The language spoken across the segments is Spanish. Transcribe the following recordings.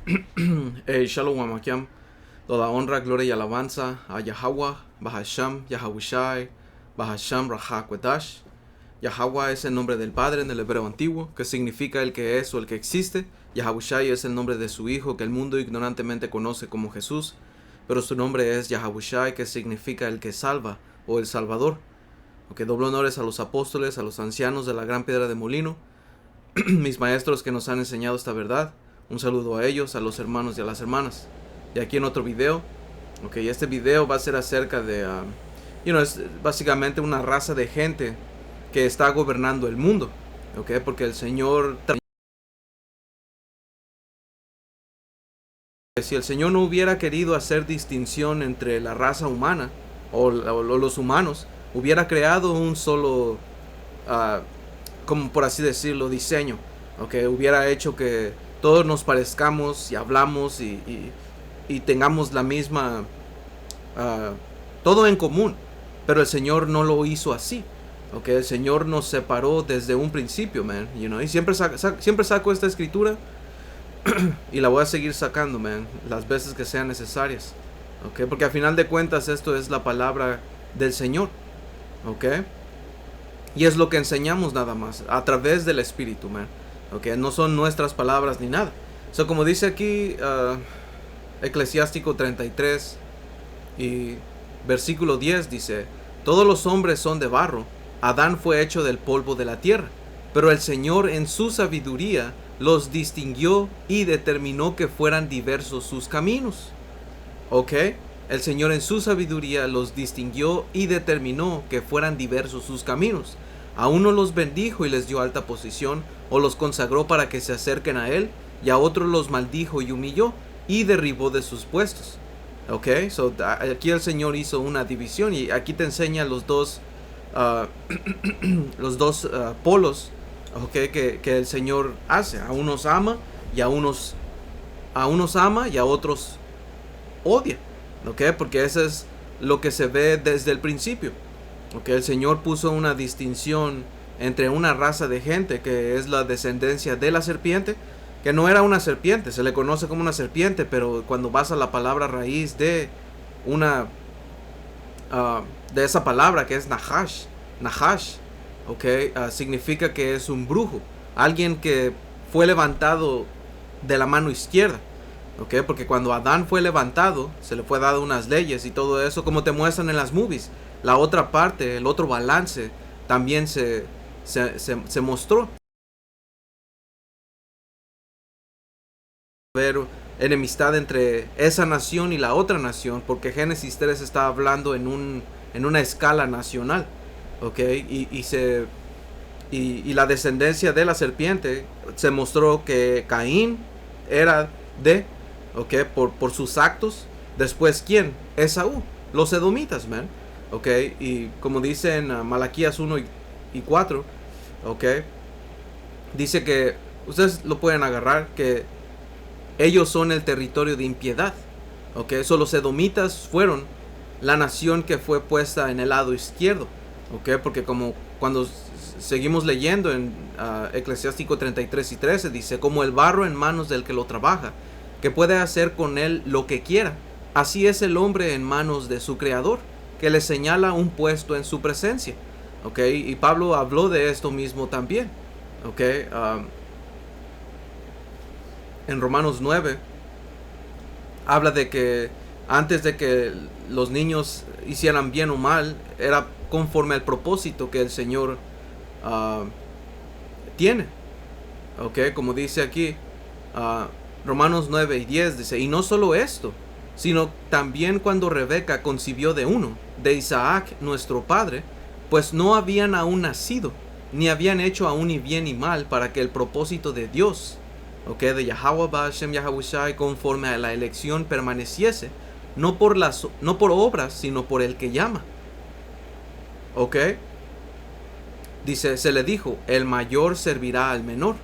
Shalom Amakiam. Toda honra, gloria y alabanza a Yahweh, Bahasham, Yahawashi, Bahasham, Rahakwadash. Yahweh es el nombre del Padre en el hebreo antiguo, que significa el que es o el que existe. Yahawashi es el nombre de su Hijo, que el mundo ignorantemente conoce como Jesús, pero su nombre es Yahawashi, que significa el que salva o el Salvador. Que doble honores a los apóstoles, a los ancianos de la gran piedra de molino, mis maestros que nos han enseñado esta verdad. Un saludo a ellos, a los hermanos y a las hermanas. Y aquí en otro video, este video va a ser acerca de, es básicamente una raza de gente que está gobernando el mundo, porque el Señor, si el Señor no hubiera querido hacer distinción entre la raza humana o los humanos, hubiera creado un solo, como por así decirlo, diseño, hubiera hecho que todos nos parezcamos y hablamos y tengamos la misma, todo en común. Pero el Señor no lo hizo así. El Señor nos separó desde un principio, man. Y siempre saco esta escritura y la voy a seguir sacando, man, las veces que sean necesarias. Porque al final de cuentas esto es la palabra del Señor. Y es lo que enseñamos nada más, a través del Espíritu, man. No son nuestras palabras ni nada. Como dice aquí Eclesiástico 33 y versículo 10 dice: todos los hombres son de barro, Adán fue hecho del polvo de la tierra, pero el Señor en su sabiduría los distinguió y determinó que fueran diversos sus caminos. El Señor en su sabiduría los distinguió y determinó que fueran diversos sus caminos. A uno los bendijo y les dio alta posición, o los consagró para que se acerquen a él, y a otros los maldijo y humilló, y derribó de sus puestos. Aquí el Señor hizo una división, y aquí te enseña los dos polos, que el Señor hace. A unos ama y a unos ama y a otros odia. Porque eso es lo que se ve desde el principio. El Señor puso una distinción entre una raza de gente que es la descendencia de la serpiente, que no era una serpiente, se le conoce como una serpiente, pero cuando vas a la palabra raíz de una de esa palabra que es Nahash, significa que es un brujo, alguien que fue levantado de la mano izquierda. Porque cuando Adán fue levantado, se le fue dado unas leyes y todo eso, como te muestran en las movies. La otra parte, el otro balance, también se mostró. Ver enemistad entre esa nación y la otra nación, porque Génesis 3 está hablando en una escala nacional. Y la descendencia de la serpiente se mostró que Caín era por sus actos. Después, ¿quién? Esaú, los edomitas, man. Y como dice en Malaquías 1 y 4, dice que ustedes lo pueden agarrar, que ellos son el territorio de impiedad. Los edomitas fueron la nación que fue puesta en el lado izquierdo. Porque como cuando seguimos leyendo en Eclesiástico 33 y 13, dice: como el barro en manos del que lo trabaja, que puede hacer con él lo que quiera, así es el hombre en manos de su creador, que le señala un puesto en su presencia. Y Pablo habló de esto mismo también. En Romanos 9 habla de que antes de que los niños hicieran bien o mal, era conforme al propósito que el Señor tiene. Como dice aquí Romanos 9 y 10, dice: y no solo esto, sino también cuando Rebeca concibió de uno, de Isaac nuestro padre, pues no habían aún nacido, ni habían hecho aún ni bien ni mal, para que el propósito de Dios, de Yahweh Bashem Yahawashi, conforme a la elección permaneciese, no por obras, sino por el que llama. Dice: se le dijo, el mayor servirá al menor,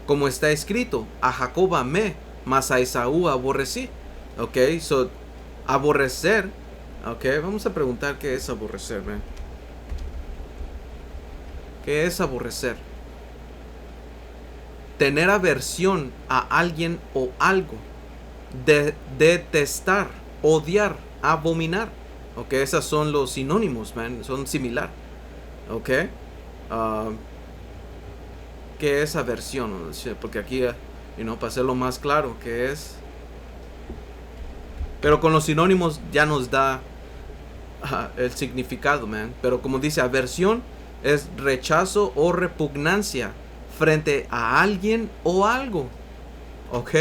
como está escrito: a Jacob amé, mas a Esaú aborrecí. Aborrecer. Vamos a preguntar qué es aborrecer, man. ¿Qué es aborrecer? Tener aversión a alguien o algo, detestar, odiar, abominar. Ok, esos son los sinónimos, man, son similar. Ok, uh, ¿qué es aversión? Porque aquí, para hacerlo más claro, ¿qué es? Pero con los sinónimos ya nos da el significado, man. Pero como dice, aversión es rechazo o repugnancia frente a alguien o algo. ¿Ok?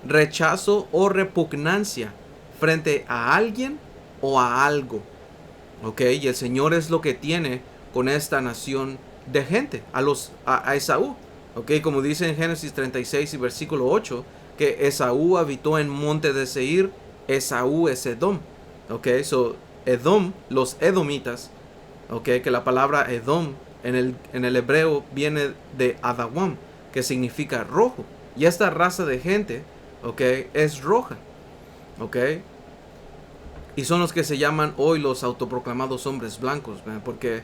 Rechazo o repugnancia frente a alguien o a algo. ¿Ok? Y el Señor es lo que tiene con esta nación de gente, a Esaú. ¿Ok? Como dice en Génesis 36 y versículo 8, que Esaú habitó en monte de Seir. Esaú es Edom. ¿Ok? So, Edom, los edomitas, ¿ok? Que la palabra Edom en el hebreo viene de Adawam, que significa rojo. Y esta raza de gente, ¿ok? Es roja, ¿ok? Y son los que se llaman hoy los autoproclamados hombres blancos, ¿verdad? Porque,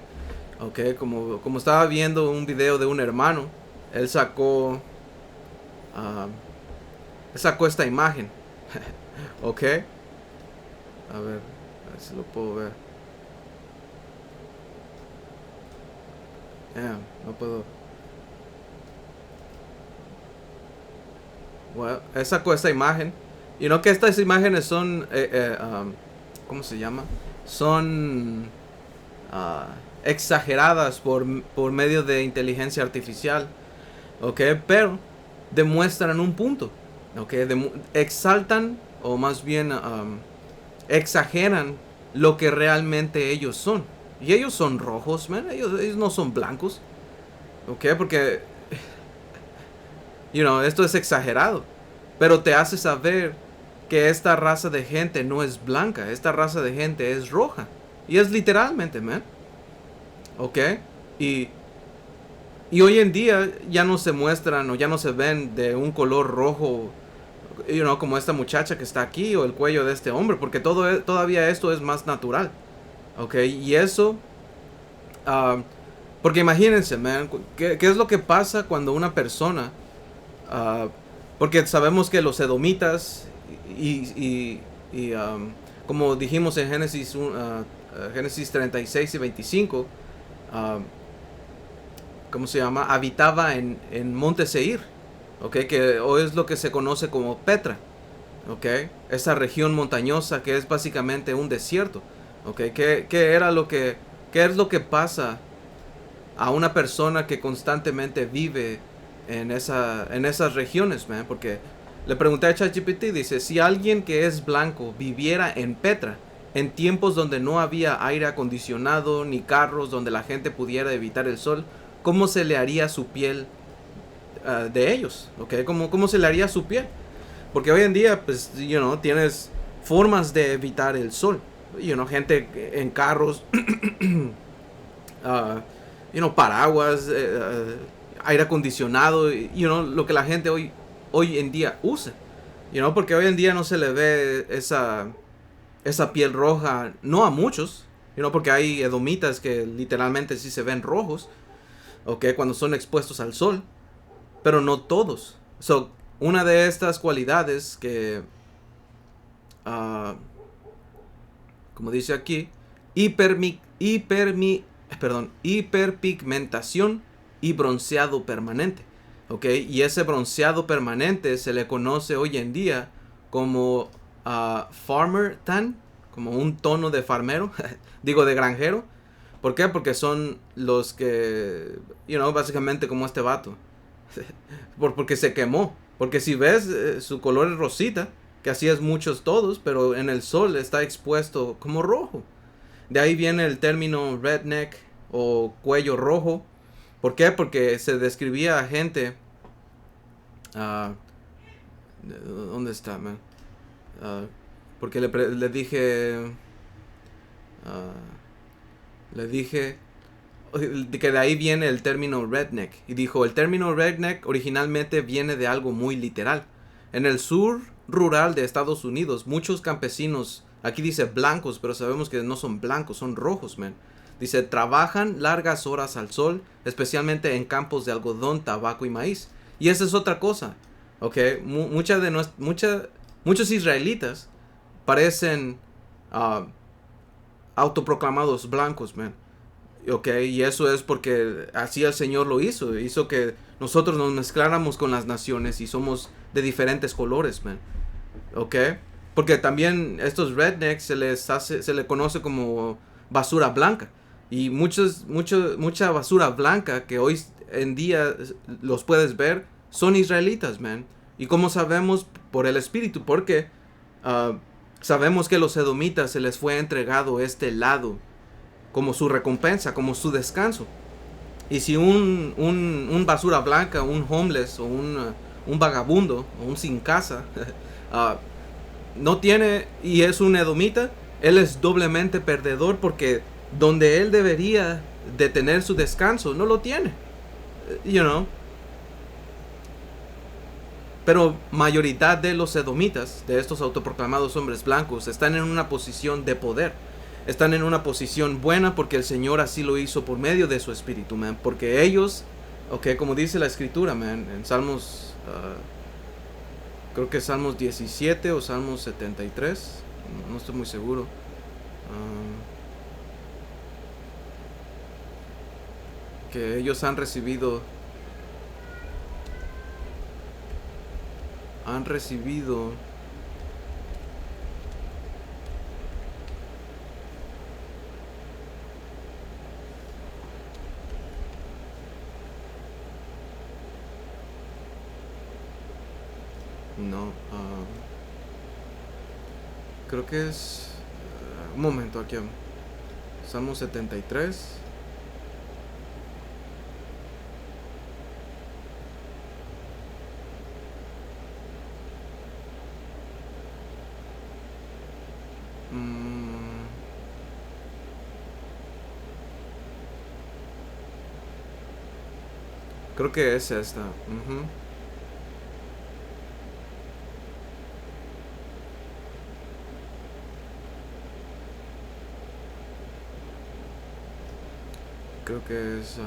¿ok? Como estaba viendo un video de un hermano, él sacó esta imagen, ¿ok? A ver si lo puedo ver. No puedo. Bueno, él sacó esta imagen. Y no que estas imágenes son, ¿cómo se llama? Son exageradas por medio de inteligencia artificial, ¿ok? Pero demuestran un punto, ¿ok? Exaltan, o más bien exageran lo que realmente ellos son. Y ellos son rojos, man. Ellos no son blancos, ¿ok? Porque, esto es exagerado. Pero te hace saber que esta raza de gente no es blanca. Esta raza de gente es roja. Y es literalmente, man. ¿Ok? Y hoy en día ya no se muestran o ya no se ven de un color rojo, como esta muchacha que está aquí, o el cuello de este hombre, porque todavía esto es más natural. ¿Ok? Y eso, porque imagínense, man, ¿qué es lo que pasa cuando una persona, porque sabemos que los edomitas y como dijimos en Génesis 36 y 25, ¿cómo se llama? Habitaba en Monte Seir, ¿ok? Que hoy es lo que se conoce como Petra, ¿ok? Esa región montañosa que es básicamente un desierto, ¿ok? ¿Qué es lo que pasa a una persona que constantemente vive en esas regiones, man? Porque le pregunté a ChatGPT, dice, si alguien que es blanco viviera en Petra, en tiempos donde no había aire acondicionado ni carros donde la gente pudiera evitar el sol, ¿cómo se le haría su piel de ellos? ¿Okay? ¿Cómo se le haría su piel? Porque hoy en día, pues, tienes formas de evitar el sol. Gente en carros, paraguas, aire acondicionado, lo que la gente hoy en día usa. Porque hoy en día no se le ve esa piel roja, no a muchos, porque hay edomitas que literalmente sí se ven rojos, cuando son expuestos al sol, pero no todos. Una de estas cualidades que, como dice aquí, hiperpigmentación y bronceado permanente. Y ese bronceado permanente se le conoce hoy en día como farmer tan, como un tono de farmero, digo de granjero. ¿Por qué? Porque son los que, básicamente como este vato. Porque se quemó. Porque si ves, su color es rosita, que así es muchos todos, pero en el sol está expuesto como rojo. De ahí viene el término redneck o cuello rojo. ¿Por qué? Porque se describía a gente... ¿dónde está, man? Porque le dije... que de ahí viene el término redneck. Y dijo, el término redneck originalmente viene de algo muy literal. En el sur rural de Estados Unidos, muchos campesinos, aquí dice blancos, pero sabemos que no son blancos, son rojos, man. Dice, trabajan largas horas al sol, especialmente en campos de algodón, tabaco y maíz. Y esa es otra cosa, ¿ok? Mucha Muchos israelitas parecen ah, autoproclamados blancos, man. Ok, y eso es porque así el Señor lo hizo. Hizo que nosotros nos mezcláramos con las naciones y somos de diferentes colores, man. Ok. Porque también estos rednecks se le conoce como basura blanca. Y mucha basura blanca que hoy en día los puedes ver son israelitas, man. Y como sabemos por el Espíritu, porque sabemos que los edomitas se les fue entregado este lado como su recompensa, como su descanso. Y si un basura blanca, un homeless o un vagabundo o un sin casa no tiene y es un edomita, él es doblemente perdedor porque donde él debería de tener su descanso, no lo tiene. You know. Pero mayoría de los edomitas, de estos autoproclamados hombres blancos, están en una posición de poder. Están en una posición buena porque el Señor así lo hizo por medio de su espíritu, man. Porque ellos, ok, como dice la escritura, man, en Salmos, creo que Salmos 17 o Salmos 73, no estoy muy seguro. Que ellos han recibido no, creo que es un momento aquí, Salmo 73. Creo que es esta. Creo que es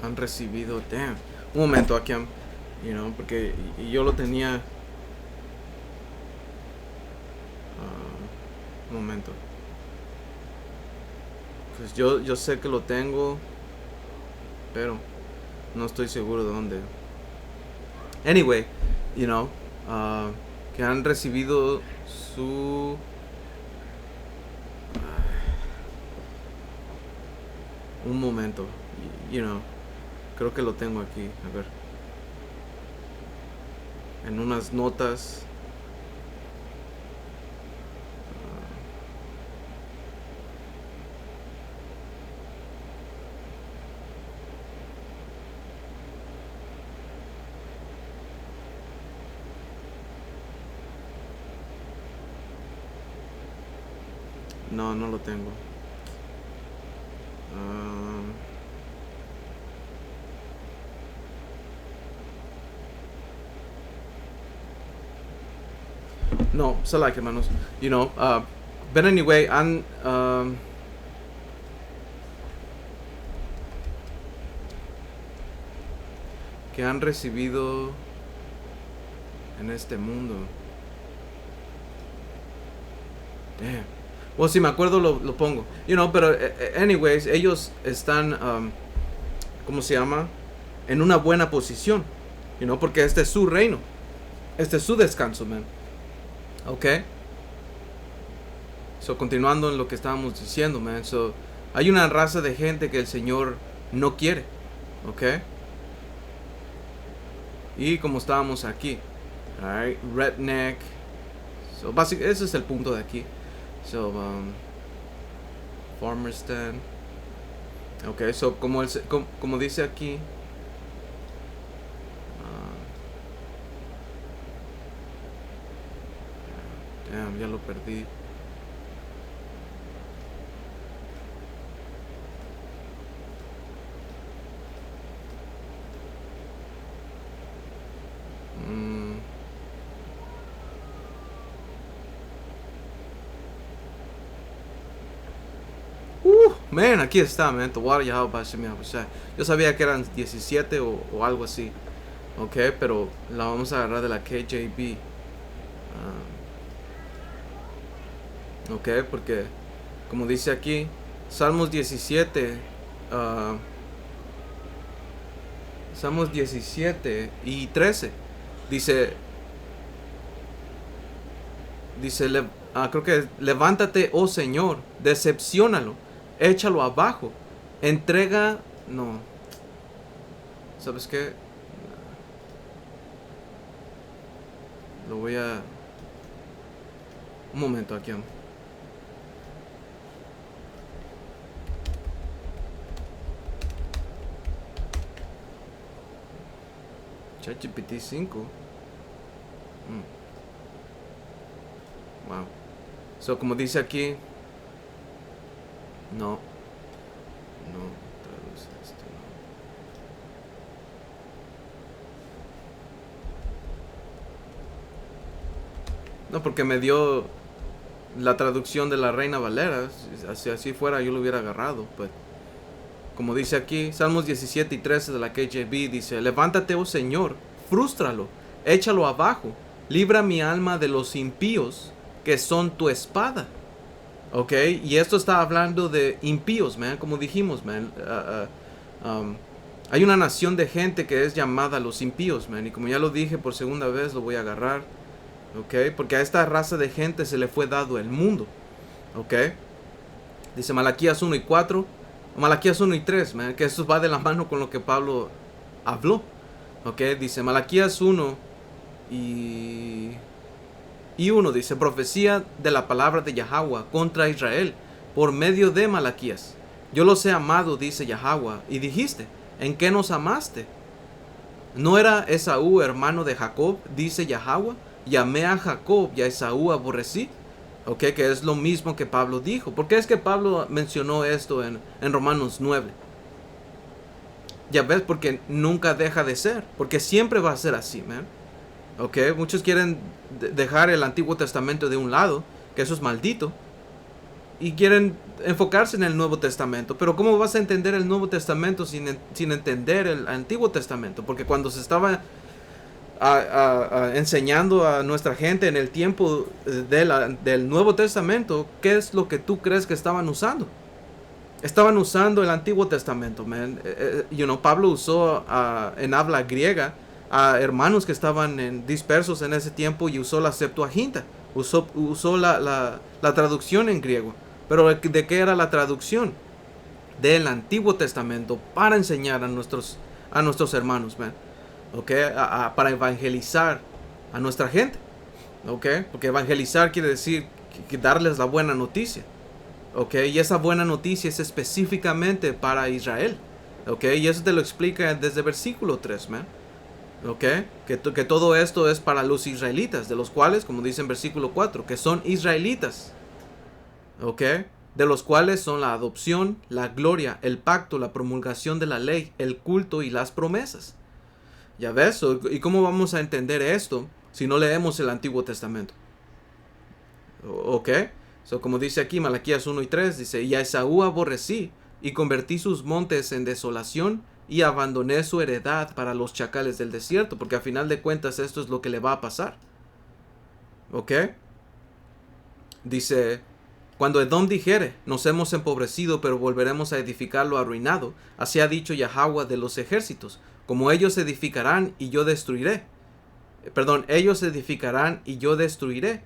han recibido, damn, un momento aquí, porque yo lo tenía, un momento, pues yo sé que lo tengo, pero no estoy seguro de dónde. Anyway, que han recibido su un momento, creo que lo tengo aquí, a ver, en unas notas. No lo tengo. No, se like, hermanos. But anyway, que han recibido en este mundo. Damn. Well, si me acuerdo lo pongo. Pero anyways, ellos están, ¿cómo se llama? En una buena posición. Porque este es su reino. Este es su descanso, man. Ok. So, continuando en lo que estábamos diciendo, man. So, hay una raza de gente que el Señor no quiere. Ok. Y como estábamos aquí. Alright, redneck. So, básicamente, ese es el punto de aquí. So, farmer stand. Ok, so, como dice aquí. Damn, ya lo perdí. Man, aquí está, man. Yo sabía que eran 17 o algo así. Ok, pero la vamos a agarrar de la KJV. Ok, porque como dice aquí, Salmos 17. Salmos 17 y 13. Dice, creo que levántate, oh Señor, decepciónalo, échalo abajo, entrega, no, ¿sabes qué? Lo voy a, un momento aquí. ChatGPT 5. Wow. So, como dice aquí, no traduce esto, no, porque me dio la traducción de la Reina Valera. Si así fuera, yo lo hubiera agarrado. Pero como dice aquí, Salmos 17 y 13 de la KJV dice, levántate, oh Señor, frústralo, échalo abajo, libra mi alma de los impíos, que son tu espada. Ok, y esto está hablando de impíos, man, como dijimos, man. Hay una nación de gente que es llamada los impíos, man, y como ya lo dije por segunda vez, lo voy a agarrar. Ok, porque a esta raza de gente se le fue dado el mundo. Ok, dice Malaquías 1 y 4. Malaquías 1 y 3, man, que eso va de la mano con lo que Pablo habló. Ok, dice Malaquías 1 y 1, dice, profecía de la palabra de Yahweh contra Israel por medio de Malaquías. Yo los he amado, dice Yahweh, y dijiste, ¿en qué nos amaste? ¿No era Esaú hermano de Jacob? Dice Yahweh, llamé a Jacob y a Esaú aborrecí. Ok, que es lo mismo que Pablo dijo. ¿Por qué es que Pablo mencionó esto en Romanos 9? Ya ves, porque nunca deja de ser. Porque siempre va a ser así, man. Ok, muchos quieren dejar el Antiguo Testamento de un lado, que eso es maldito, y quieren enfocarse en el Nuevo Testamento. Pero ¿cómo vas a entender el Nuevo Testamento sin entender el Antiguo Testamento? Porque cuando se estaba enseñando a nuestra gente en el tiempo del Nuevo Testamento, ¿qué es lo que tú crees que estaban usando? Estaban usando el Antiguo Testamento, man. Pablo usó en habla griega a hermanos que estaban dispersos en ese tiempo, y usó la Septuaginta, usó la traducción en griego. Pero ¿de qué era la traducción? Del Antiguo Testamento, para enseñar a nuestros hermanos, man. Okay, para evangelizar a nuestra gente. Okay, porque evangelizar quiere decir que darles la buena noticia. Okay, y esa buena noticia es específicamente para Israel. Okay, y eso te lo explica desde versículo 3, man. Okay, que todo esto es para los israelitas, de los cuales, como dice en versículo 4, que son israelitas. Okay, de los cuales son la adopción, la gloria, el pacto, la promulgación de la ley, el culto y las promesas. Ya ves, ¿y cómo vamos a entender esto si no leemos el Antiguo Testamento? Ok, como dice aquí Malaquías 1 y 3, dice, y a Esaú aborrecí, y convertí sus montes en desolación, y abandoné su heredad para los chacales del desierto, porque a final de cuentas esto es lo que le va a pasar. Ok, dice, cuando Edom dijere, nos hemos empobrecido, pero volveremos a edificar lo arruinado, así ha dicho Yahweh de los ejércitos, como ellos edificarán y yo destruiré. Ellos edificarán y yo destruiré,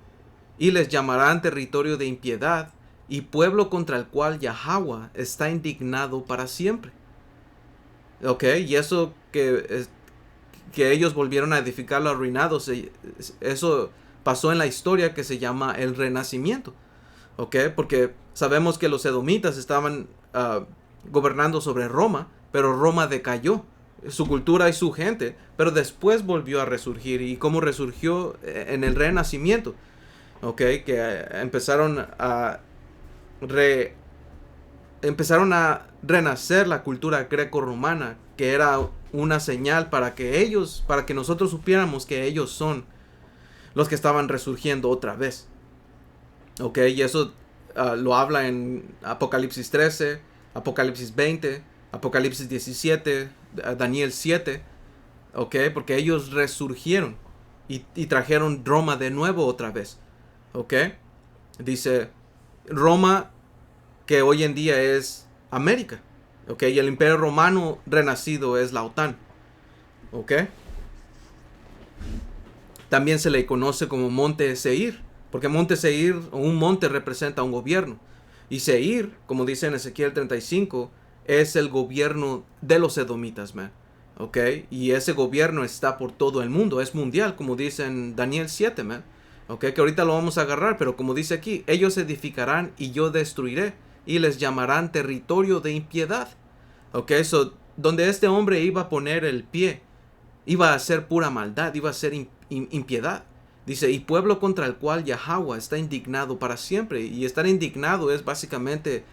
y les llamarán territorio de impiedad, y pueblo contra el cual Yahweh está indignado para siempre. Ok, y eso que ellos volvieron a edificar lo arruinado, eso pasó en la historia que se llama el Renacimiento. Ok, porque sabemos que los edomitas estaban gobernando sobre Roma, pero Roma decayó, su cultura y su gente, pero después volvió a resurgir. ¿Y cómo resurgió? En el Renacimiento. Ok, que empezaron a renacer la cultura greco-romana, que era una señal para que nosotros supiéramos que ellos son los que estaban resurgiendo otra vez. Ok, y eso lo habla en Apocalipsis 13, Apocalipsis 20, Apocalipsis 17, Daniel 7, ¿ok? Porque ellos resurgieron y trajeron Roma de nuevo otra vez, ¿ok? Dice Roma, que hoy en día es América, ¿ok? Y el Imperio Romano renacido es la OTAN, ¿ok? También se le conoce como Monte Seir, porque Monte Seir, o un monte, representa un gobierno. Y Seir, como dice en Ezequiel 35, es el gobierno de los edomitas, man. ¿Ok? Y ese gobierno está por todo el mundo, es mundial, como dice en Daniel 7, man. ¿Ok? Que ahorita lo vamos a agarrar, pero como dice aquí, ellos edificarán y yo destruiré, y les llamarán territorio de impiedad. ¿Ok? So, donde este hombre iba a poner el pie, iba a ser pura maldad, iba a ser impiedad. Dice, y pueblo contra el cual Yahweh está indignado para siempre. Y estar indignado es básicamente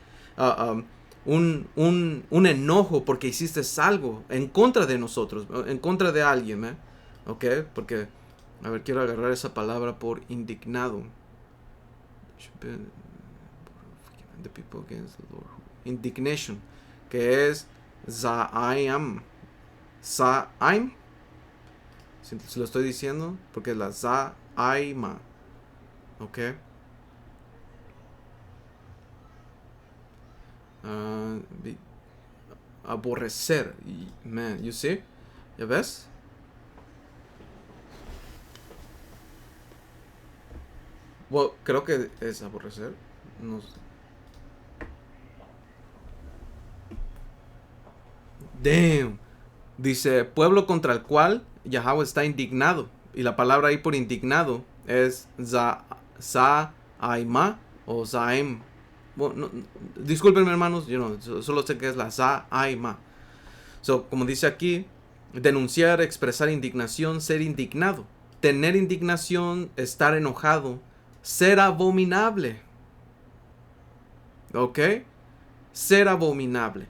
un enojo porque hiciste algo en contra de nosotros, en contra de alguien, ¿eh? ¿Ok? Porque, a ver, quiero agarrar esa palabra por indignado. The people against the Lord. Indignation, que es Za'ayam. Za'aim. Si lo estoy diciendo, porque es la Za'aima. ¿Ok? Aborrecer. Man, you see? ¿Ya ves? Well, creo que es aborrecer. No sé. Damn. Dice, pueblo contra el cual Yahweh está indignado. Y la palabra ahí por indignado es Za'aima o Za'im. Bueno, discúlpenme, hermanos, yo no, solo sé que es la Za'aima. So, como dice aquí, denunciar, expresar indignación, ser indignado. Tener indignación, estar enojado, ser abominable. ¿Ok? Ser abominable.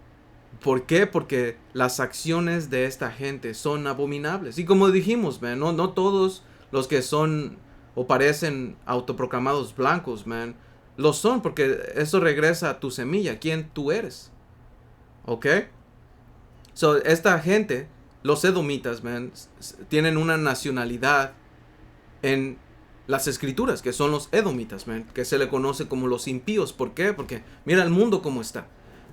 ¿Por qué? Porque las acciones de esta gente son abominables. Y como dijimos, man, no todos los que son o parecen autoproclamados blancos, man, lo son, porque eso regresa a tu semilla, quién tú eres. ¿Ok? So, esta gente, los edomitas, man, tienen una nacionalidad en las escrituras, que son los edomitas, man, que se le conoce como los impíos. ¿Por qué? Porque mira el mundo como está.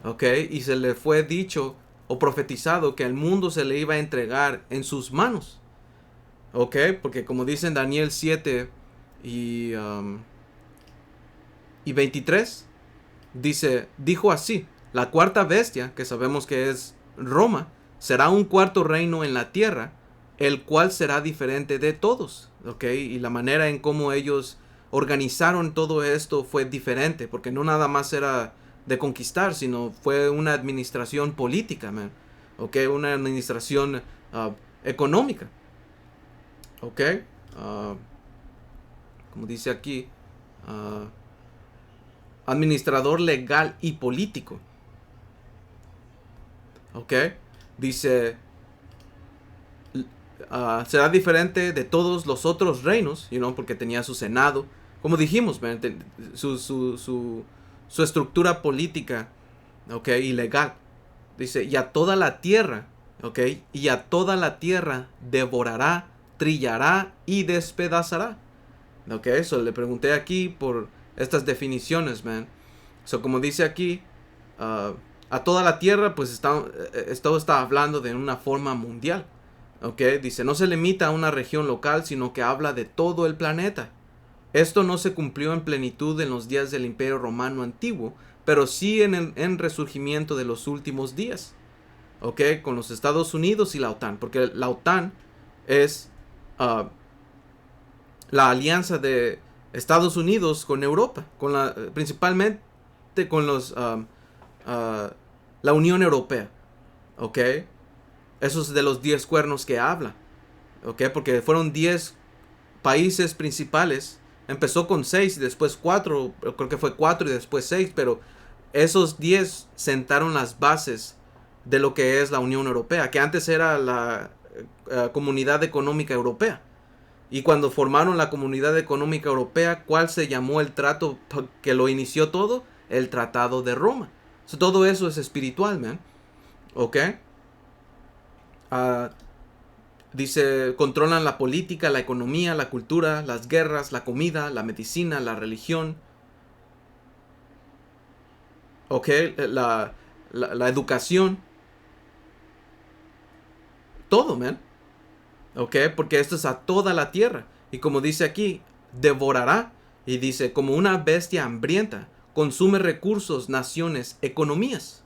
¿Ok? Y se le fue dicho o profetizado que el mundo se le iba a entregar en sus manos. ¿Ok? Porque como dice en Daniel 7 y 23, dijo así, la cuarta bestia, que sabemos que es Roma, será un cuarto reino en la tierra, el cual será diferente de todos. ¿Ok? Y la manera en cómo ellos organizaron todo esto fue diferente, porque no nada más era de conquistar, sino fue una administración política, man. ¿Ok? Una administración económica. ¿Ok? Como dice aquí, administrador legal y político. ¿Ok? Dice, será diferente de todos los otros reinos, porque tenía su senado. Como dijimos, man, su estructura política, ¿ok? Y legal. Dice, y a toda la tierra, ¿ok? Y a toda la tierra devorará, trillará y despedazará. ¿Ok? So le pregunté aquí por estas definiciones, man. So como dice aquí, a toda la tierra, pues esto está hablando de una forma mundial. ¿Ok? Dice, no se limita a una región local, sino que habla de todo el planeta. Esto no se cumplió en plenitud en los días del Imperio Romano antiguo, pero sí en el resurgimiento de los últimos días. ¿Ok? Con los Estados Unidos y la OTAN. Porque la OTAN es la alianza de Estados Unidos con Europa. Principalmente con la Unión Europea. ¿Ok? Esos de los 10 cuernos que habla. ¿Ok? Porque fueron 10 países principales. Empezó con 6 y después 4, creo que fue 4 y después 6, pero esos 10 sentaron las bases de lo que es la Unión Europea, que antes era la Comunidad Económica Europea. Y cuando formaron la Comunidad Económica Europea, ¿cuál se llamó el trato que lo inició todo? El Tratado de Roma. So, todo eso es espiritual, man. ¿Ok? Dice, controlan la política, la economía, la cultura, las guerras, la comida, la medicina, la religión. ¿Ok? La educación. Todo, man. ¿Ok? Porque esto es a toda la tierra. Y como dice aquí, devorará. Y dice, como una bestia hambrienta, consume recursos, naciones, economías.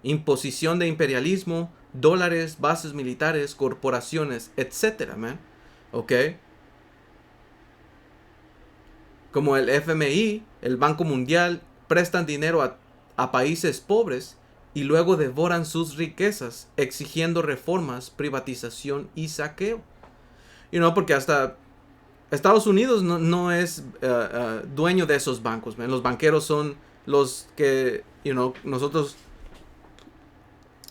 Imposición de imperialismo, dólares, bases militares, corporaciones, etcétera, man. ¿Ok? Como el FMI, el Banco Mundial, prestan dinero a países pobres y luego devoran sus riquezas, exigiendo reformas, privatización y saqueo. Porque hasta Estados Unidos no es dueño de esos bancos, man. Los banqueros son los que, nosotros...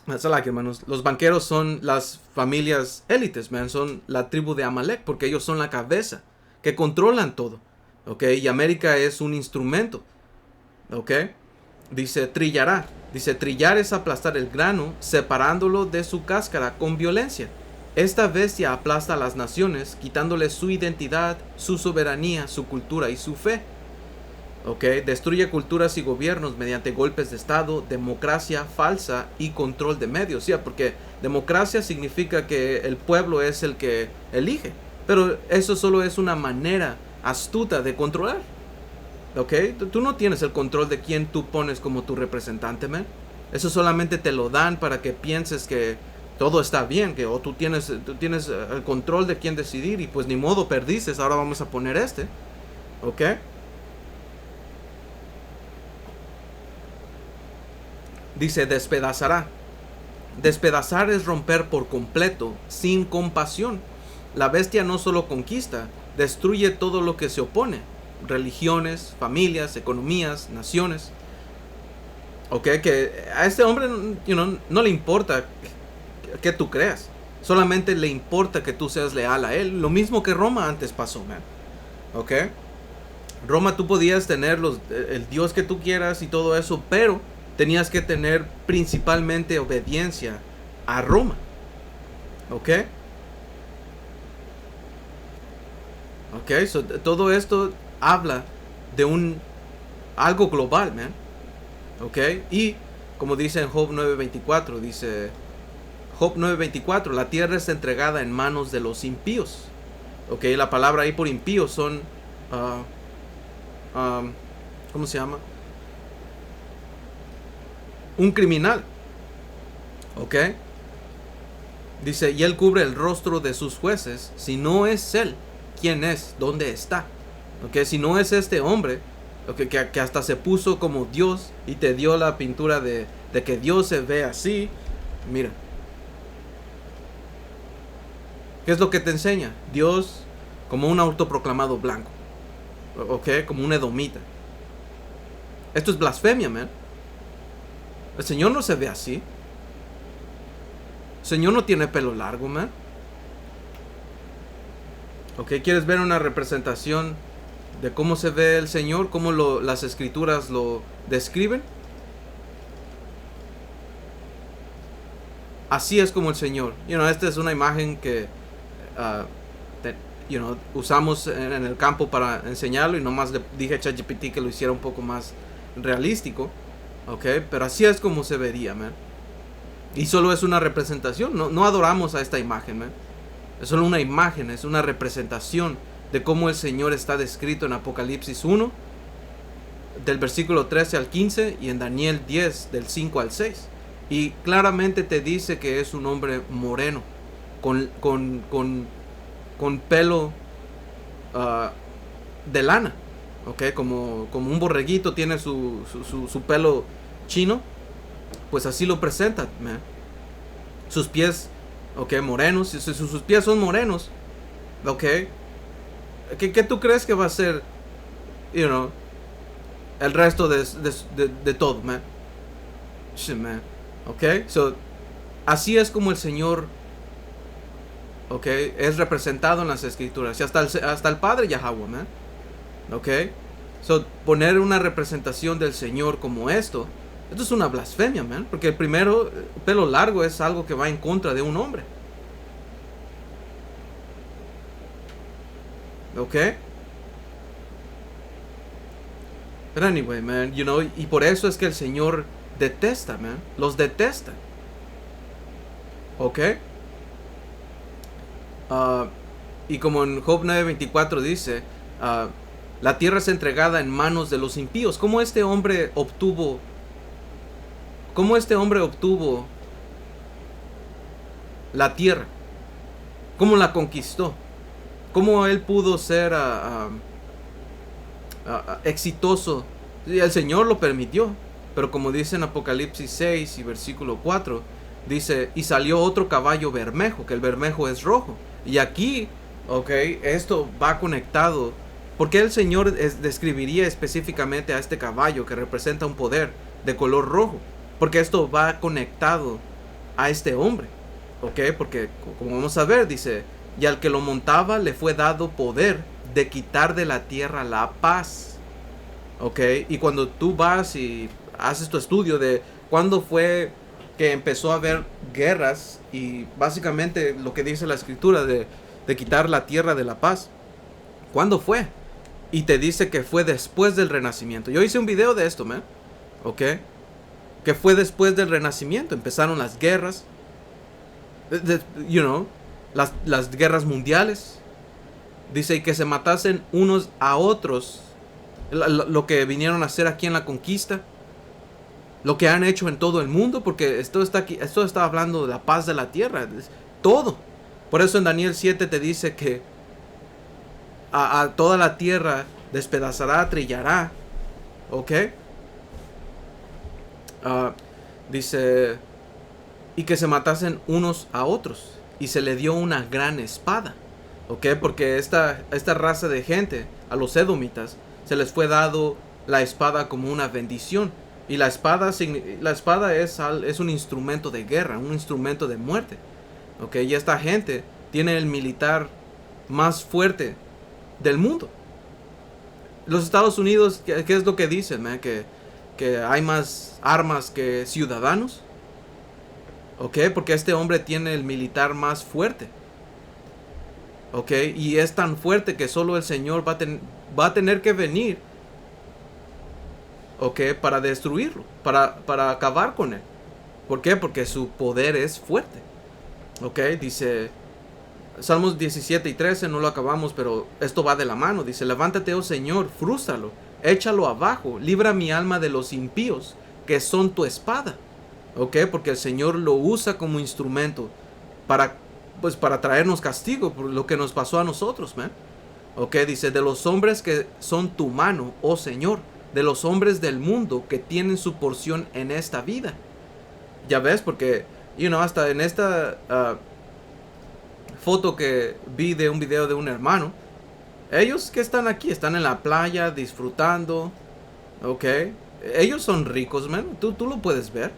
hermanos, los banqueros son las familias élites, man. Son la tribu de Amalek, porque ellos son la cabeza, que controlan todo. ¿Ok? Y América es un instrumento. ¿Ok? Dice, trillará. Dice, trillar es aplastar el grano, separándolo de su cáscara con violencia. Esta bestia aplasta a las naciones, quitándole su identidad, su soberanía, su cultura y su fe. ¿Ok? Destruye culturas y gobiernos mediante golpes de estado, democracia falsa y control de medios. ¿Sí? Porque democracia significa que el pueblo es el que elige. Pero eso solo es una manera astuta de controlar. ¿Ok? Tú no tienes el control de quién tú pones como tu representante, man. Eso solamente te lo dan para que pienses que todo está bien, que tú tienes el control de quién decidir y pues ni modo, perdices, ahora vamos a poner este. ¿Ok? Dice, despedazará. Despedazar es romper por completo, sin compasión. La bestia no solo conquista, destruye todo lo que se opone. Religiones, familias, economías, naciones. Ok, que a este hombre no le importa que tú creas. Solamente le importa que tú seas leal a él. Lo mismo que Roma antes pasó, man. Ok. Roma tú podías tener el Dios que tú quieras y todo eso, pero tenías que tener principalmente obediencia a Roma. Ok. Ok, so, todo esto habla de algo global, man. Ok, y como dice en Job 9:24, dice Job 9:24, la tierra es entregada en manos de los impíos. Ok, la palabra ahí por impíos son, ¿cómo se llama? Un criminal. Ok, dice, y él cubre el rostro de sus jueces. Si no es él, ¿quién es? ¿Dónde está? Ok, si no es este hombre, okay, que hasta se puso como Dios y te dio la pintura de que Dios se ve así. Mira, ¿qué es lo que te enseña? Dios como un autoproclamado blanco. Ok, como un edomita. Esto es blasfemia, man. El Señor no se ve así. El Señor no tiene pelo largo, man. Ok, ¿quieres ver una representación de cómo se ve el Señor? ¿Cómo las escrituras lo describen? Así es como el Señor. Esta es una imagen que usamos en el campo para enseñarlo. Y nomás le dije a ChatGPT que lo hiciera un poco más realístico. Ok, pero así es como se vería, man. Y solo es una representación. No adoramos a esta imagen, man. Es solo una imagen, es una representación de cómo el Señor está descrito en Apocalipsis 1, del versículo 13 al 15, y en Daniel 10, del 5 al 6. Y claramente te dice que es un hombre moreno, con pelo de lana, ¿ok? Como un borreguito tiene su pelo chino, pues así lo presenta, man. Sus pies, ok, morenos, sus pies son morenos, ok. ¿Qué tú crees que va a ser, el resto de todo, man? Shit, man. Ok, so, así es como el Señor, ok, es representado en las escrituras. Y hasta el Padre Yahweh, man. Ok, so, poner una representación del Señor como esto, Esto es una blasfemia, man. Porque el primero, pelo largo, es algo que va en contra de un hombre. ¿Ok? Pero anyway, man, y por eso es que el Señor detesta, man. Los detesta. ¿Ok? Y como en Job 9:24 dice, la tierra es entregada en manos de los impíos. ¿Cómo este hombre obtuvo la tierra? ¿Cómo la conquistó? ¿Cómo él pudo ser exitoso? El Señor lo permitió. Pero como dice en Apocalipsis 6 y versículo 4, dice, y salió otro caballo bermejo, que el bermejo es rojo. Y aquí, ok, esto va conectado. ¿Por qué el Señor describiría específicamente a este caballo que representa un poder de color rojo? Porque esto va conectado a este hombre. Ok, porque como vamos a ver, dice, y al que lo montaba le fue dado poder de quitar de la tierra la paz. Ok, y cuando tú vas y haces tu estudio de cuándo fue que empezó a haber guerras, y básicamente lo que dice la escritura de quitar la tierra de la paz, ¿cuándo fue? Y te dice que fue después del renacimiento. Yo hice un video de esto, man. Ok, que fue después del renacimiento. Empezaron las guerras, las guerras mundiales. Dice, y que se matasen unos a otros. Lo que vinieron a hacer aquí en la conquista, lo que han hecho en todo el mundo, porque esto está hablando de la paz de la tierra, todo. Por eso en Daniel 7 te dice que a toda la tierra despedazará, trillará. ¿Ok? Dice, y que se matasen unos a otros, y se le dio una gran espada. ¿Ok? Porque esta raza de gente, a los edomitas, se les fue dado la espada como una bendición. Y la espada es un instrumento de guerra, un instrumento de muerte. ¿Ok? Y esta gente tiene el militar más fuerte del mundo. Los Estados Unidos, ¿qué es lo que dicen, man? Que hay más armas que ciudadanos. ¿Ok? Porque este hombre tiene el militar más fuerte. ¿Ok? Y es tan fuerte que solo el Señor va a tener que venir. ¿Ok? Para destruirlo. Para acabar con él. ¿Por qué? Porque su poder es fuerte. ¿Ok? Dice Salmos 17 y 13, no lo acabamos, pero esto va de la mano. Dice, levántate, oh Señor, frústralo, échalo abajo, libra mi alma de los impíos, que son tu espada. ¿Ok? Porque el Señor lo usa como instrumento para traernos castigo por lo que nos pasó a nosotros, man. ¿Ok? Dice, de los hombres que son tu mano, oh Señor, de los hombres del mundo que tienen su porción en esta vida. Ya ves, porque, hasta en esta foto que vi de un video de un hermano, ellos que están aquí, están en la playa disfrutando, ¿ok? Ellos son ricos, man. Tú lo puedes ver.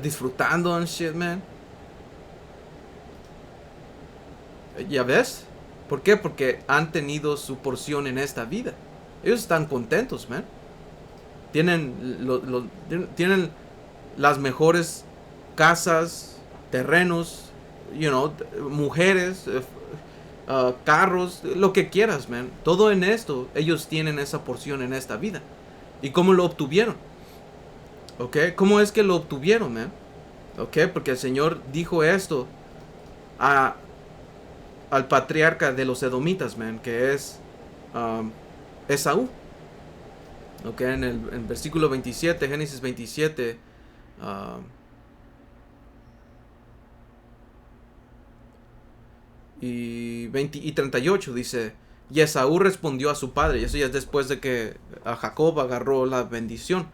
Disfrutando and shit, man. ¿Ya ves? ¿Por qué? Porque han tenido su porción en esta vida. Ellos están contentos, man. Tienen las mejores casas, terrenos, mujeres, carros, lo que quieras, man. Todo en esto, ellos tienen esa porción en esta vida. ¿Y cómo lo obtuvieron? ¿Ok? ¿Cómo es que lo obtuvieron, man? ¿Ok? Porque el Señor dijo esto al patriarca de los edomitas, man, que es Esaú. Ok, en el versículo 27, Génesis 27, y 38 dice, y Esaú respondió a su padre, y eso ya es después de que a Jacob agarró la bendición.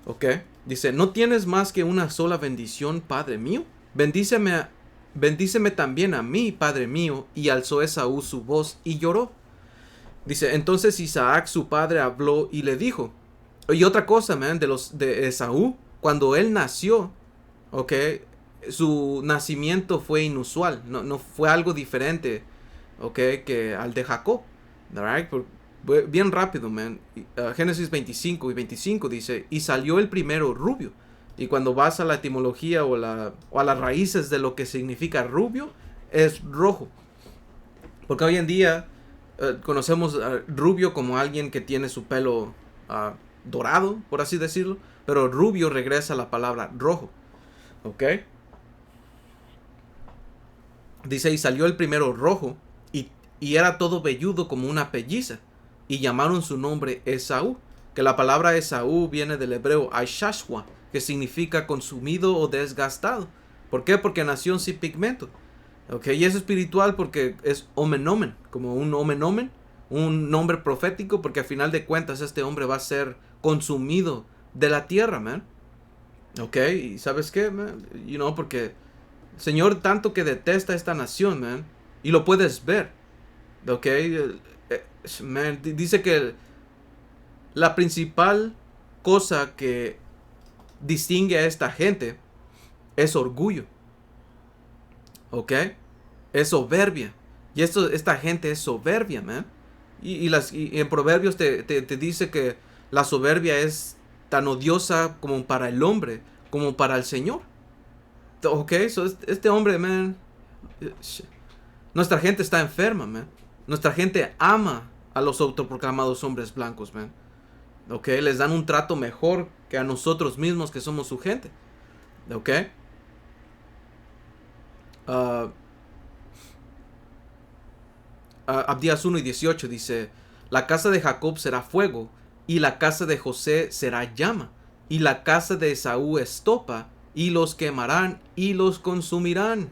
Ok, dice, ¿no tienes más que una sola bendición, padre mío? Bendíceme también a mí, padre mío. Y alzó Esaú su voz y lloró. Dice, entonces Isaac su padre habló y le dijo. Y otra cosa, man, de Esaú, cuando él nació, ok, su nacimiento fue inusual, no fue algo diferente, ok, que al de Jacob, right? Bien rápido, man. Génesis 25 y 25 dice, y salió el primero rubio. Y cuando vas a la etimología o a las raíces de lo que significa rubio, es rojo. Porque hoy en día conocemos rubio como alguien que tiene su pelo dorado, por así decirlo. Pero rubio regresa a la palabra rojo. ¿Ok? Dice, y salió el primero rojo, y era todo velludo como una pelliza, y llamaron su nombre Esaú, que la palabra Esaú viene del hebreo Aishashwa, que significa consumido o desgastado. ¿Por qué? Porque nació sin pigmento. ¿Ok? Y es espiritual porque es omen, como un omen, un nombre profético, porque al final de cuentas este hombre va a ser consumido de la tierra, man. ¿Ok? ¿Y sabes qué, man? Porque el Señor tanto que detesta esta nación, man, y lo puedes ver. Ok, man, dice que la principal cosa que distingue a esta gente es orgullo. Ok, es soberbia. Y esta gente es soberbia, man. Y en Proverbios te dice que la soberbia es tan odiosa como para el hombre, como para el Señor. Ok, este hombre, man. Nuestra gente está enferma, man. Nuestra gente ama a los autoproclamados hombres blancos, man. ¿Ok? Les dan un trato mejor que a nosotros mismos que somos su gente. ¿Ok? Abdías 1 y 18 dice, la casa de Jacob será fuego, y la casa de José será llama, y la casa de Esaú estopa, y los quemarán y los consumirán.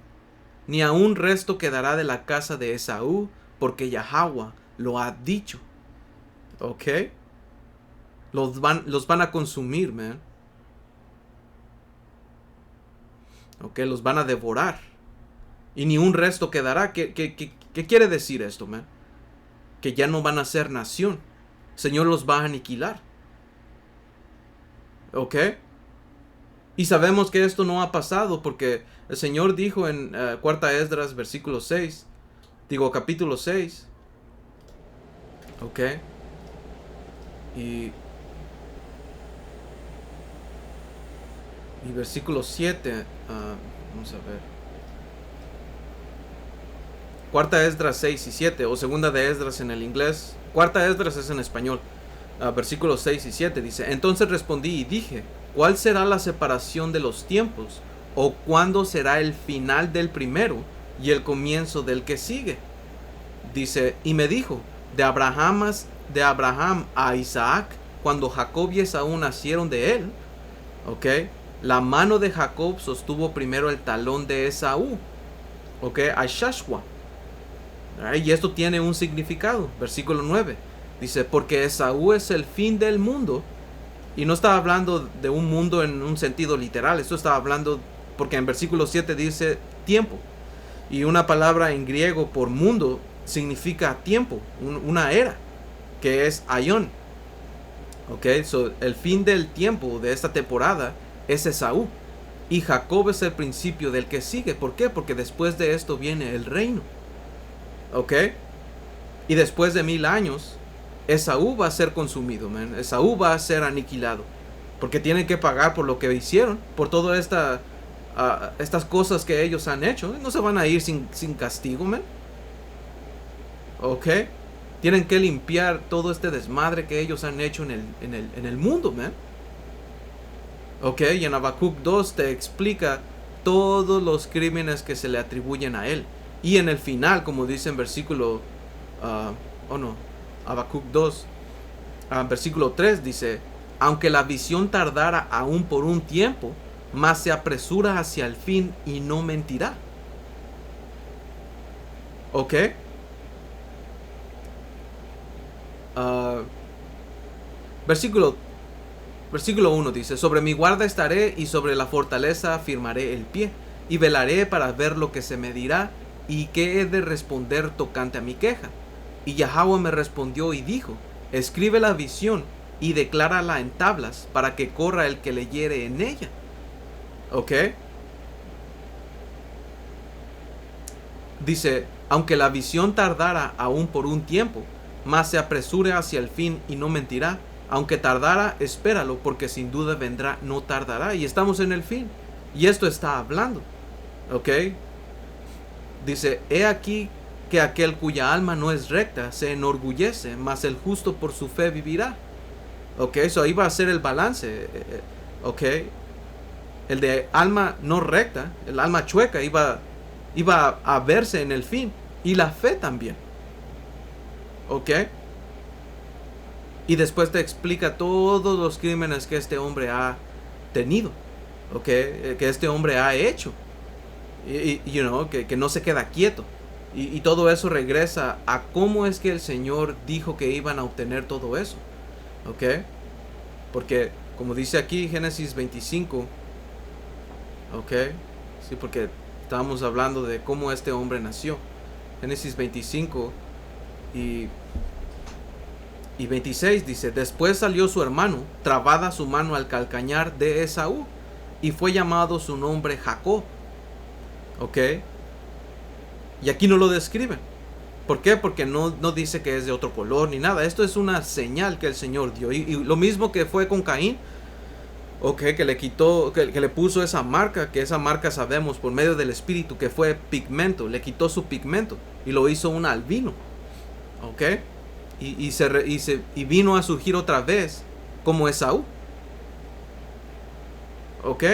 Ni aun resto quedará de la casa de Esaú, porque Yahweh lo ha dicho. ¿Ok? Los van a consumir, man. ¿Ok? Los van a devorar. Y ni un resto quedará. ¿Qué quiere decir esto, man? Que ya no van a ser nación. El Señor los va a aniquilar. ¿Ok? Y sabemos que esto no ha pasado porque el Señor dijo en Cuarta Esdras, versículo 6. Capítulo 6. ¿Ok? Y versículo 7. Vamos a ver. Cuarta Esdras 6 y 7. O segunda de Esdras en el inglés. Cuarta Esdras es en español. Versículos 6 y 7 dice, entonces respondí y dije, ¿cuál será la separación de los tiempos? ¿O cuándo será el final del primero y el comienzo del que sigue? Dice, y me dijo, de Abraham a Isaac, cuando Jacob y Esaú nacieron de él, ¿ok? La mano de Jacob sostuvo primero el talón de Esaú, ¿ok? Aishashwa. Y esto tiene un significado. Versículo 9. Dice, porque Esaú es el fin del mundo. Y no está hablando de un mundo en un sentido literal. Esto está hablando porque en versículo 7 dice tiempo. Y una palabra en griego por mundo significa tiempo, una era, que es aion. Ok, el fin del tiempo de esta temporada es Esaú. Y Jacob es el principio del que sigue. ¿Por qué? Porque después de esto viene el reino. Ok. Y después de 1000 años, Esaú va a ser consumido, man. Esaú va a ser aniquilado. Porque tienen que pagar por lo que hicieron. Por todas estas cosas que ellos han hecho. No se van a ir sin castigo, man. Ok. Tienen que limpiar todo este desmadre que ellos han hecho en el mundo, man. Ok. Y en Habacuc 2 te explica todos los crímenes que se le atribuyen a él. Y en el final, como dice en versículo... Habacuc 2, versículo 3 dice, aunque la visión tardara aún por un tiempo, mas se apresura hacia el fin y no mentirá. ¿Ok? Versículo 1 dice, sobre mi guarda estaré y sobre la fortaleza afirmaré el pie, y velaré para ver lo que se me dirá y qué he de responder tocante a mi queja. Y Yahweh me respondió y dijo, escribe la visión y declárala en tablas para que corra el que leyere en ella. ¿Ok? Dice, aunque la visión tardara aún por un tiempo, mas se apresure hacia el fin y no mentirá. Aunque tardara, espéralo, porque sin duda vendrá, no tardará. Y estamos en el fin. Y esto está hablando. ¿Ok? Dice, he aquí que aquel cuya alma no es recta se enorgullece, mas el justo por su fe vivirá. ¿Ok? Eso ahí va a ser el balance. ¿Ok? El de alma no recta, el alma chueca, iba a verse en el fin. Y la fe también. ¿Ok? Y después te explica todos los crímenes que este hombre ha tenido. ¿Ok? Que este hombre ha hecho. Y que no se queda quieto. Y todo eso regresa a cómo es que el Señor dijo que iban a obtener todo eso. ¿Ok? Porque, como dice aquí Génesis 25. ¿Ok? Sí, porque estábamos hablando de cómo este hombre nació. Génesis 25 y 26 dice, después salió su hermano, trabada su mano al calcañar de Esaú, y fue llamado su nombre Jacob. ¿Ok? Y aquí no lo describe. ¿Por qué? Porque no dice que es de otro color ni nada. Esto es una señal que el Señor dio. Y lo mismo que fue con Caín. Ok, que le quitó, que le puso esa marca, que esa marca sabemos por medio del Espíritu que fue pigmento. Le quitó su pigmento y lo hizo un albino. Ok. Y vino a surgir otra vez como Esaú. ¿Ok?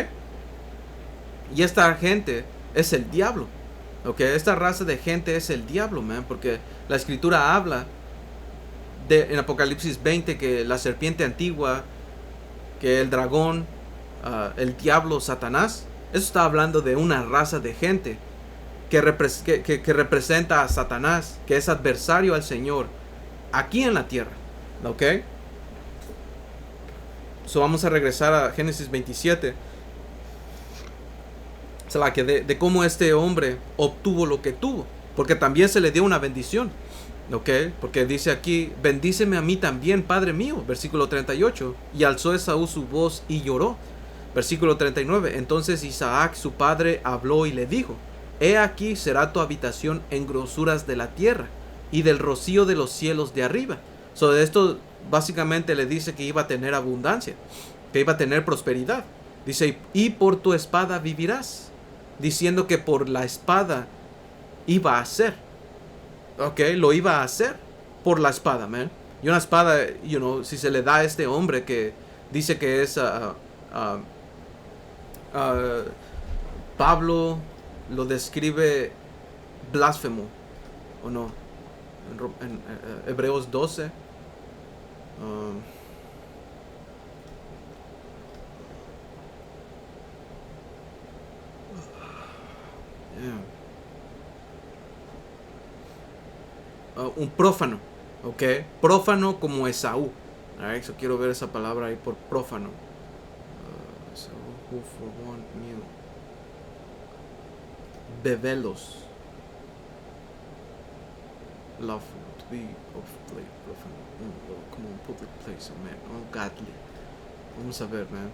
Y esta gente es el diablo. ¿Ok? Esta raza de gente es el diablo, man. Porque la escritura habla en Apocalipsis 20 que la serpiente antigua, que el dragón, el diablo, Satanás. Eso está hablando de una raza de gente que representa a Satanás, que es adversario al Señor aquí en la tierra. ¿Ok? So vamos a regresar a Génesis 27. O sea, de cómo este hombre obtuvo lo que tuvo. Porque también se le dio una bendición. ¿Ok? Porque dice aquí, bendíceme a mí también, Padre mío. Versículo 38. Y alzó Esaú su voz y lloró. Versículo 39. Entonces Isaac, su padre, habló y le dijo, he aquí será tu habitación en grosuras de la tierra y del rocío de los cielos de arriba. So, de esto básicamente le dice que iba a tener abundancia, que iba a tener prosperidad. Dice, y por tu espada vivirás. Diciendo que por la espada iba a hacer. Ok, lo iba a hacer por la espada, man. Y una espada, si se le da a este hombre que dice que es Pablo lo describe blasfemo, ¿o no? En Hebreos 12. Un prófano, ¿ok? Prófano como Esaú. Alright, so quiero ver esa palabra ahí por prófano. So, who for one meal. Bebelos. Lawful to be of play, prófano. Como un public place, man. Ungodly. Vamos a ver, man.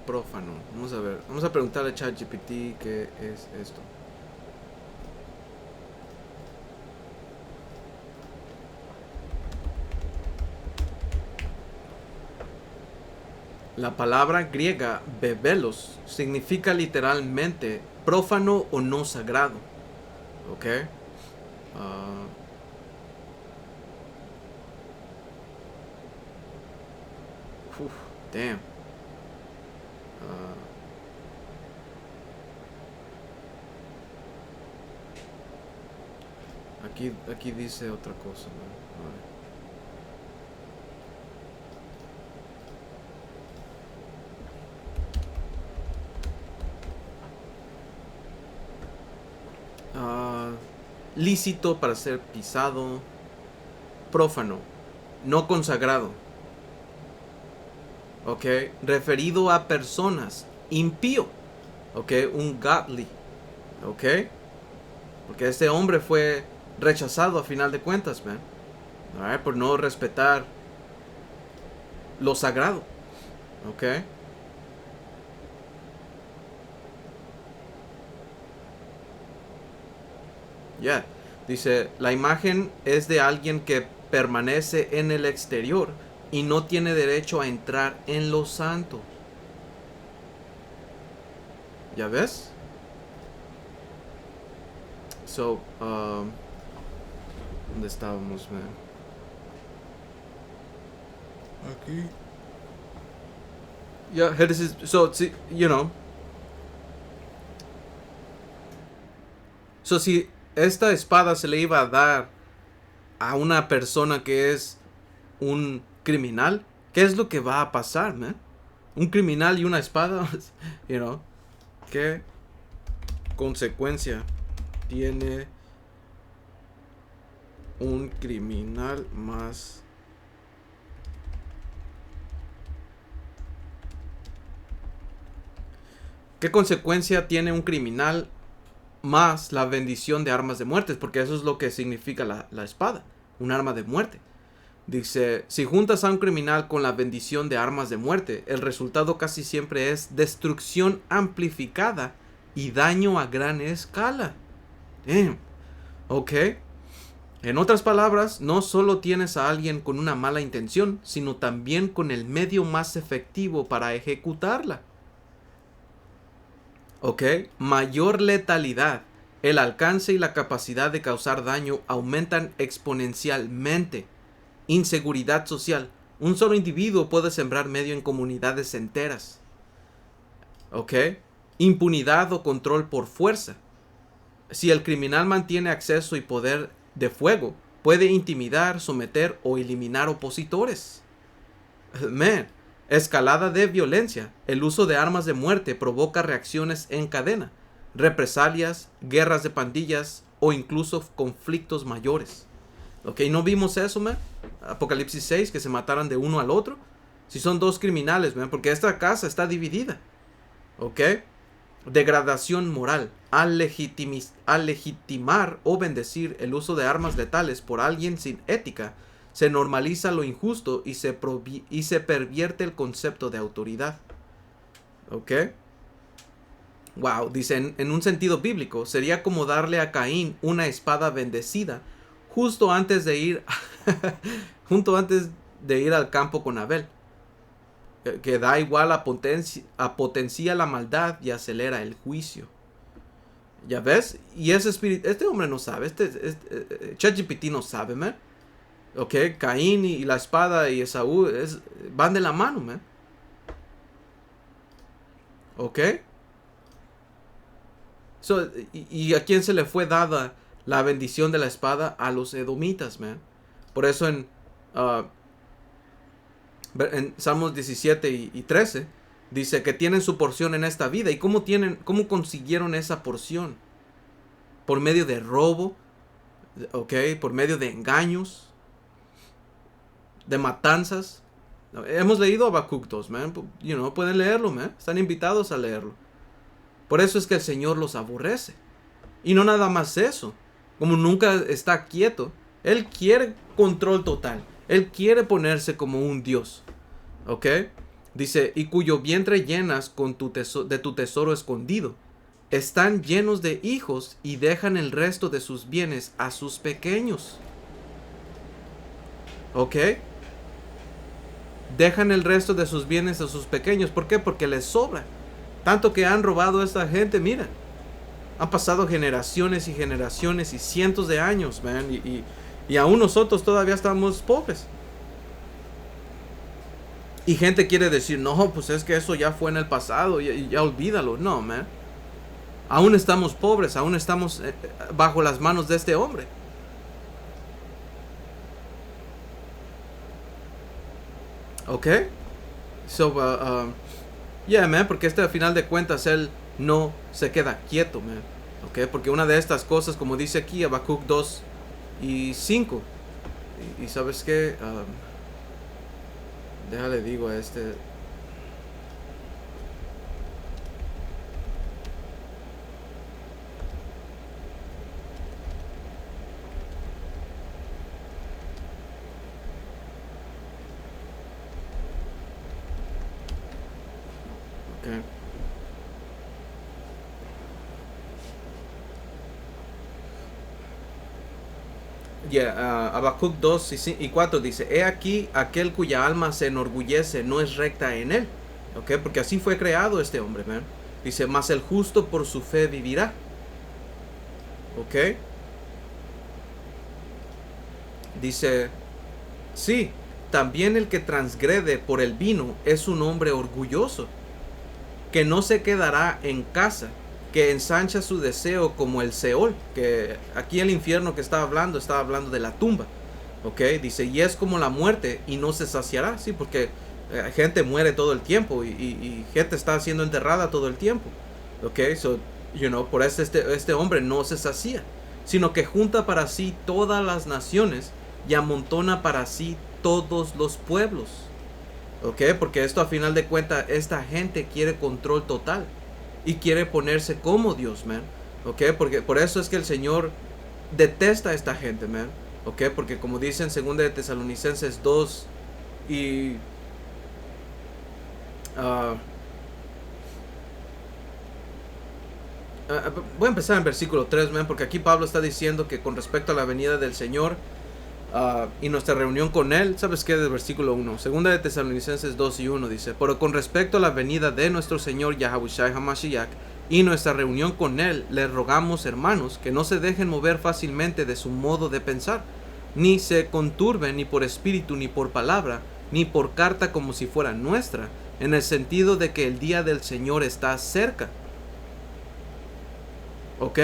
Prófano. Vamos a ver. Vamos a preguntarle a ChatGPT qué es esto. La palabra griega bebelos significa literalmente prófano o no sagrado. ¿Ok? Damn. Aquí dice otra cosa, ¿no? Lícito para ser pisado, prófano, no consagrado. Ok, referido a personas, impío. Ok, un godly. Ok, porque este hombre fue rechazado a final de cuentas, man. Alright, por no respetar lo sagrado. Ok. Ya. Dice, la imagen es de alguien que permanece en el exterior y no tiene derecho a entrar en lo santo. ¿Ya ves? So, ¿dónde estábamos, man? Aquí. Yeah, Genesis. So, you know. So, si esta espada se le iba a dar a una persona que es un criminal, ¿qué es lo que va a pasar, man? Un criminal y una espada, you know. ¿Qué consecuencia tiene un criminal más? ¿Qué consecuencia tiene un criminal más la bendición de armas de muerte? Porque eso es lo que significa la espada, un arma de muerte. Dice, si juntas a un criminal con la bendición de armas de muerte, el resultado casi siempre es destrucción amplificada y daño a gran escala. Damn. Ok. En otras palabras, no solo tienes a alguien con una mala intención, sino también con el medio más efectivo para ejecutarla. Ok. Mayor letalidad. El alcance y la capacidad de causar daño aumentan exponencialmente. Inseguridad social. Un solo individuo puede sembrar medio en comunidades enteras. ¿Ok? Impunidad o control por fuerza. Si el criminal mantiene acceso y poder de fuego, puede intimidar, someter o eliminar opositores. Man. Escalada de violencia. El uso de armas de muerte provoca reacciones en cadena, represalias, guerras de pandillas o incluso conflictos mayores. Ok, ¿no vimos eso, man? Apocalipsis 6, que se mataran de uno al otro. Si son dos criminales, man, porque esta casa está dividida. Ok. Degradación moral. Al legitimar o bendecir el uso de armas letales por alguien sin ética, se normaliza lo injusto y se pervierte el concepto de autoridad. Ok. Wow, dice, en un sentido bíblico, sería como darle a Caín una espada bendecida justo antes de ir al campo con Abel, que da igual potencia la maldad y acelera el juicio. ¿Ya ves? Y ese espíritu, este hombre no sabe, ChatGPT no sabe, man. Ok, Caín y la espada y Esaú van de la mano, man. Ok. So, y a quién se le fue dada la bendición de la espada? A los edomitas, man. Por eso en Salmos 17 y 13 dice que tienen su porción en esta vida. ¿Y cómo consiguieron esa porción? Por medio de robo, ok, por medio de engaños, de matanzas. Hemos leído Habacuc 2, man. Pueden leerlo, man. Están invitados a leerlo. Por eso es que el Señor los aborrece. Y no nada más eso. Como nunca está quieto, Él quiere control total. Él quiere ponerse como un Dios. ¿Ok? Dice, y cuyo vientre llenas con de tu tesoro escondido. Están llenos de hijos y dejan el resto de sus bienes a sus pequeños. ¿Ok? Dejan el resto de sus bienes a sus pequeños. ¿Por qué? Porque les sobra. Tanto que han robado a esta gente, mira. Han pasado generaciones y generaciones y cientos de años, man. Y aún nosotros todavía estamos pobres. Y gente quiere decir, no, pues es que eso ya fue en el pasado, ya olvídalo. No, man. Aún estamos pobres, aún estamos bajo las manos de este hombre. ¿Ok? So, yeah, man, porque al final de cuentas él no se queda quieto, man. ¿Ok? Porque una de estas cosas, como dice aquí, Habacuc 2 y 5. Y ¿sabes qué? Déjale digo a este. Okay. Habacuc 2 y 4 dice, he aquí aquel cuya alma se enorgullece no es recta en él. ¿Ok? Porque así fue creado este hombre, man. Dice, mas el justo por su fe vivirá. ¿Ok? Dice, sí, también el que transgrede por el vino es un hombre orgulloso, que no se quedará en casa, que ensancha su deseo como el Seol, que aquí el infierno que estaba hablando de la tumba. ¿Ok? Dice, y es como la muerte y no se saciará, sí, porque gente muere todo el tiempo y gente está siendo enterrada todo el tiempo. ¿Ok? So, por eso este hombre no se sacía, sino que junta para sí todas las naciones y amontona para sí todos los pueblos. ¿Ok? Porque esto a final de cuentas, esta gente quiere control total y quiere ponerse como Dios, man. ¿Ok? Porque por eso es que el Señor detesta a esta gente, man. ¿Ok? Porque como dicen en 2 de Tesalonicenses 2 y voy a empezar en versículo 3, man, porque aquí Pablo está diciendo que con respecto a la venida del Señor y nuestra reunión con Él, ¿sabes qué? Del versículo 1, 2 de Tesalonicenses 2 y 1 dice, pero con respecto a la venida de nuestro Señor Yahawashi HaMashiach y nuestra reunión con Él, les rogamos, hermanos, que no se dejen mover fácilmente de su modo de pensar, ni se conturben ni por espíritu, ni por palabra, ni por carta como si fuera nuestra, en el sentido de que el día del Señor está cerca. ¿Ok?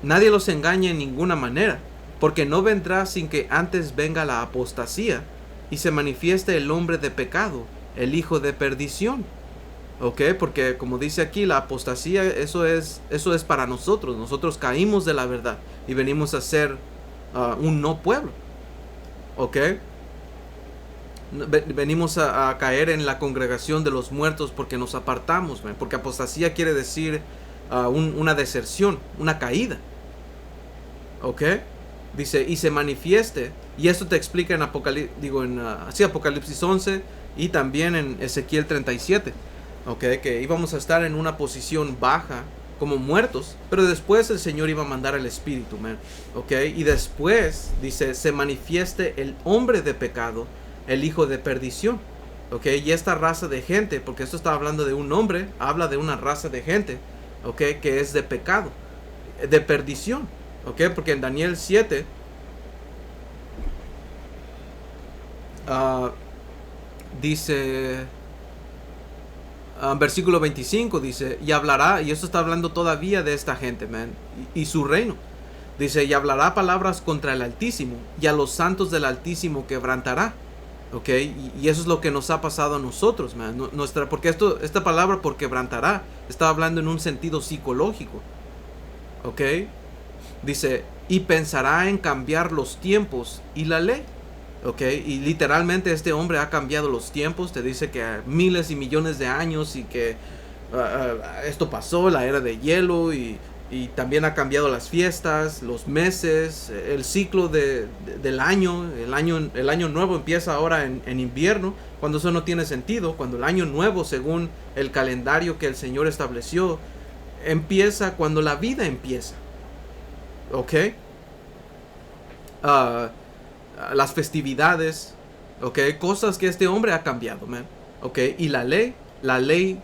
Nadie los engañe en ninguna manera, porque no vendrá sin que antes venga la apostasía y se manifieste el hombre de pecado, el hijo de perdición. ¿Ok? Porque como dice aquí, la apostasía, eso es para nosotros. Nosotros caímos de la verdad y venimos a ser un no pueblo. ¿Ok? Venimos a caer en la congregación de los muertos porque nos apartamos, man. Porque apostasía quiere decir una deserción, una caída. ¿Ok? Dice, y se manifieste, y esto te explica en Apocalipsis 11 y también en Ezequiel 37. ¿Ok? Que íbamos a estar en una posición baja como muertos, pero después el Señor iba a mandar el Espíritu, man. ¿Ok? Y después, dice, se manifieste el hombre de pecado, el hijo de perdición. ¿Ok? Y esta raza de gente, porque esto está hablando de un hombre, habla de una raza de gente, ¿ok? Que es de pecado, de perdición. ¿Ok? Porque en Daniel 7 dice, versículo 25 dice, y hablará, y esto está hablando todavía de esta gente, man, y su reino. Dice, y hablará palabras contra el Altísimo, y a los santos del Altísimo quebrantará. ¿Ok? Y eso es lo que nos ha pasado a nosotros, man. Porque esta palabra por quebrantará está hablando en un sentido psicológico. ¿Ok? Dice, y pensará en cambiar los tiempos y la ley. ¿Ok? Y literalmente este hombre ha cambiado los tiempos. Te dice que miles y millones de años y que esto pasó, la era de hielo, y también ha cambiado las fiestas, los meses, el ciclo del año. El año nuevo empieza ahora en invierno, cuando eso no tiene sentido. Cuando el año nuevo, según el calendario que el Señor estableció, empieza cuando la vida empieza. ¿Ok? Las festividades, ¿ok? Cosas que este hombre ha cambiado, man. ¿Ok? Y la ley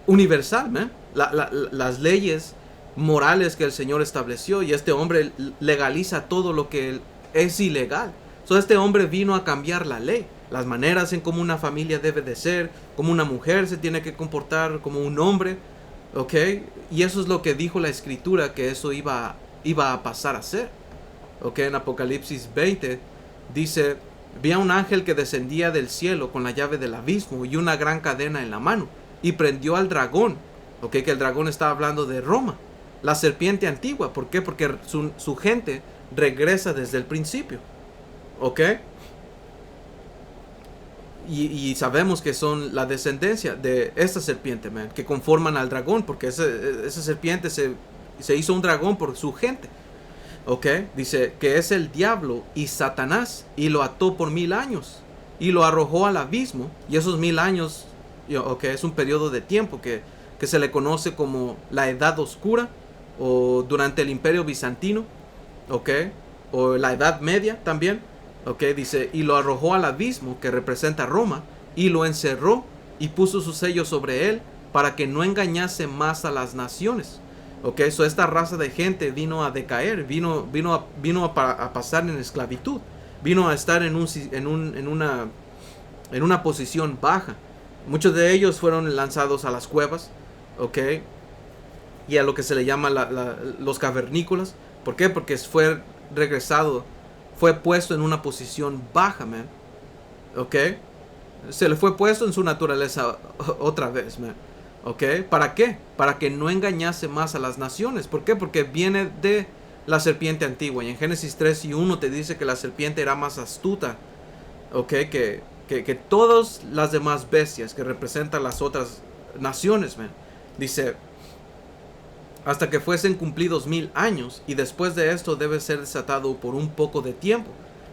universal, man. Las leyes morales que el Señor estableció, y este hombre legaliza todo lo que es ilegal. Este hombre vino a cambiar la ley, las maneras en cómo una familia debe de ser, cómo una mujer se tiene que comportar, como un hombre. ¿Ok? Y eso es lo que dijo la Escritura, que eso iba a pasar a ser. ¿Ok? En Apocalipsis 20 dice, vi a un ángel que descendía del cielo con la llave del abismo y una gran cadena en la mano, y prendió al dragón. ¿Ok? Que el dragón está hablando de Roma, la serpiente antigua. ¿Por qué? Porque su gente regresa desde el principio. ¿Ok? Y sabemos que son la descendencia de esta serpiente, man, que conforman al dragón, porque esa serpiente se hizo un dragón por su gente. ¿Ok? Dice que es el diablo y Satanás, y lo ató por 1000 años y lo arrojó al abismo. Y esos 1000 años, ¿ok? Es un periodo de tiempo que se le conoce como la Edad Oscura, o durante el Imperio Bizantino. ¿Ok? o la Edad Media también. Ok, dice, y lo arrojó al abismo, que representa Roma, y lo encerró y puso su sello sobre él para que no engañase más a las naciones. Ok, esta raza de gente vino a decaer, vino a pasar en esclavitud, vino a estar en una posición baja. Muchos de ellos fueron lanzados a las cuevas, ok, y a lo que se le llama los cavernícolas. ¿Por qué? Porque fue regresado, fue puesto en una posición baja, man. ¿Ok? Se le fue puesto en su naturaleza otra vez, man. ¿Ok? ¿Para qué? Para que no engañase más a las naciones. ¿Por qué? Porque viene de la serpiente antigua. Y en Génesis 3 y 1 te dice que la serpiente era más astuta, ¿ok? Que todas las demás bestias que representan las otras naciones, man. Dice, hasta que fuesen cumplidos 1000 años, y después de esto debe ser desatado por un poco de tiempo.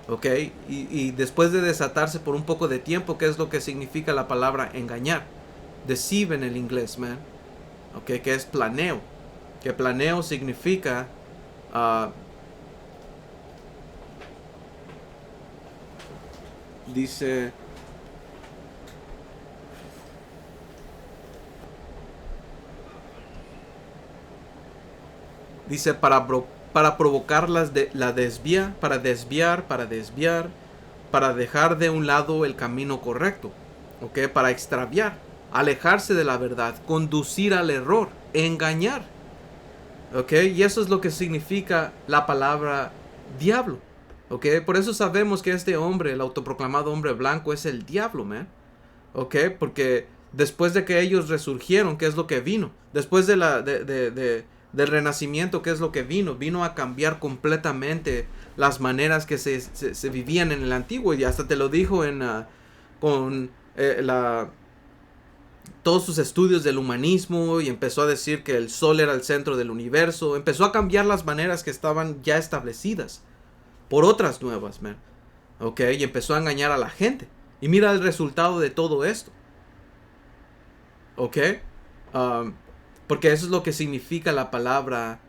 ¿Ok? Y después de desatarse por un poco de tiempo, ¿qué es lo que significa la palabra engañar? Deceive en el inglés, man. ¿Ok? Que es planeo. Que planeo significa dice, para provocar para desviar, para dejar de un lado el camino correcto, ¿ok? Para extraviar, alejarse de la verdad, conducir al error, engañar, ¿ok? Y eso es lo que significa la palabra diablo, ¿ok? Por eso sabemos que este hombre, el autoproclamado hombre blanco, es el diablo, man, ¿ok? Porque después de que ellos resurgieron, ¿qué es lo que vino? Después del renacimiento, ¿qué es lo que vino? Vino a cambiar completamente las maneras que se vivían en el antiguo. Y hasta te lo dijo con todos sus estudios del humanismo, y empezó a decir que el sol era el centro del universo. Empezó a cambiar las maneras que estaban ya establecidas por otras nuevas, man. ¿Ok? Y empezó a engañar a la gente. Y mira el resultado de todo esto. ¿Ok? Porque eso es lo que significa la palabra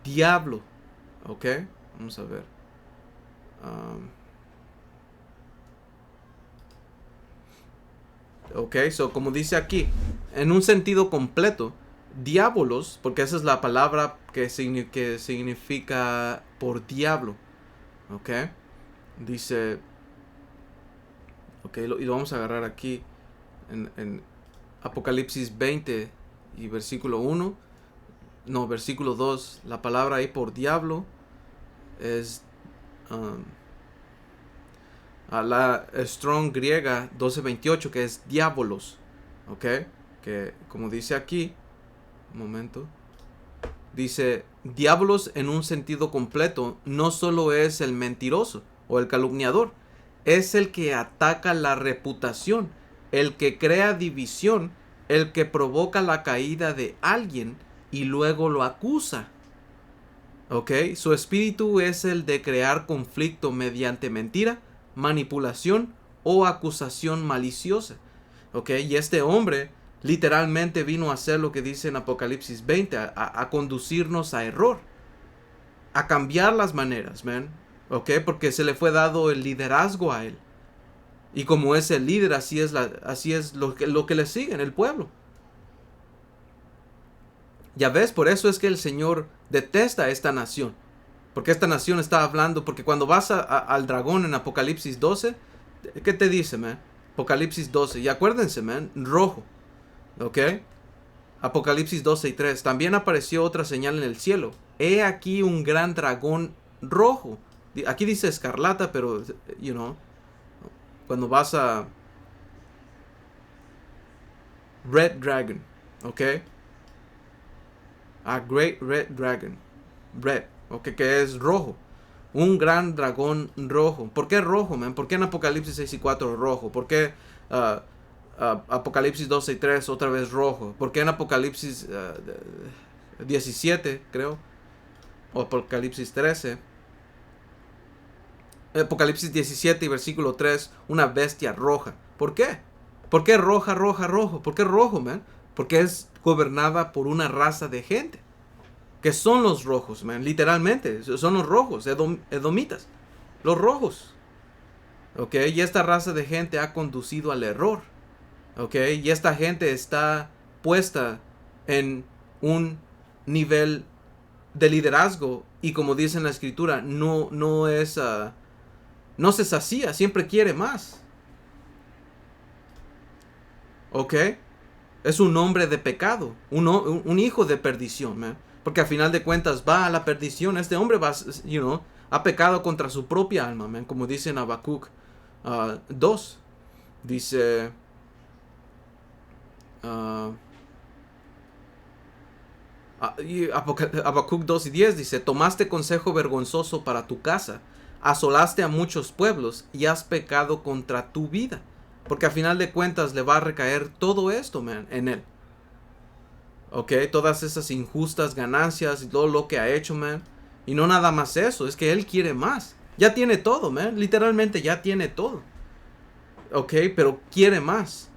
diablo. ¿Ok? Vamos a ver. Ok, como dice aquí, en un sentido completo, diabolos, porque esa es la palabra que significa por diablo. ¿Ok? Dice, ok, y lo vamos a agarrar aquí en Apocalipsis 20 y versículo 1. No, versículo 2. La palabra ahí por diablo es a la Strong griega 1228, que es diabolos. ¿Ok? Que como dice aquí, un momento, dice, diabolos en un sentido completo no solo es el mentiroso o el calumniador, es el que ataca la reputación, el que crea división, el que provoca la caída de alguien y luego lo acusa. ¿Ok? Su espíritu es el de crear conflicto mediante mentira, manipulación o acusación maliciosa. ¿Ok? Y este hombre literalmente vino a hacer lo que dice en Apocalipsis 20, a conducirnos a error, a cambiar las maneras, man. ¿Ok? Porque se le fue dado el liderazgo a él. Y como es el líder, así es lo que le siguen, el pueblo. Ya ves, por eso es que el Señor detesta a esta nación. Porque esta nación está hablando, porque cuando vas al dragón en Apocalipsis 12, ¿qué te dice, man? Apocalipsis 12, y acuérdense, man, rojo. ¿Ok? Apocalipsis 12 y 3. También apareció otra señal en el cielo. He aquí un gran dragón rojo. Aquí dice escarlata, pero, cuando vas a Red Dragon, ¿ok? A Great Red Dragon. Red, ¿ok? Que es rojo. Un gran dragón rojo. ¿Por qué rojo, man? ¿Por qué en Apocalipsis 6 y 4 rojo? ¿Por qué Apocalipsis 12 y 3 otra vez rojo? ¿Por qué en Apocalipsis 17, creo? O Apocalipsis 13. Apocalipsis 17 y versículo 3, una bestia roja. ¿Por qué? ¿Por qué rojo? ¿Por qué rojo, man? Porque es gobernada por una raza de gente que son los rojos, man, literalmente, son los rojos, edomitas, los rojos. Ok, y esta raza de gente ha conducido al error. Ok, y esta gente está puesta en un nivel de liderazgo y como dice en la escritura, no se sacía, siempre quiere más. Ok, es un hombre de pecado, un hijo de perdición, man. Porque al final de cuentas va a la perdición. Este hombre ha pecado contra su propia alma, man. Como dice en Habacuc 2. Dice... Habacuc 2 y 10 dice: tomaste consejo vergonzoso para tu casa, asolaste a muchos pueblos y has pecado contra tu vida. Porque al final de cuentas le va a recaer todo esto, man, en él. Ok, todas esas injustas ganancias y todo lo que ha hecho, man. Y no nada más eso, es que él quiere más. Ya tiene todo, man, literalmente ya tiene todo. Ok, pero quiere más.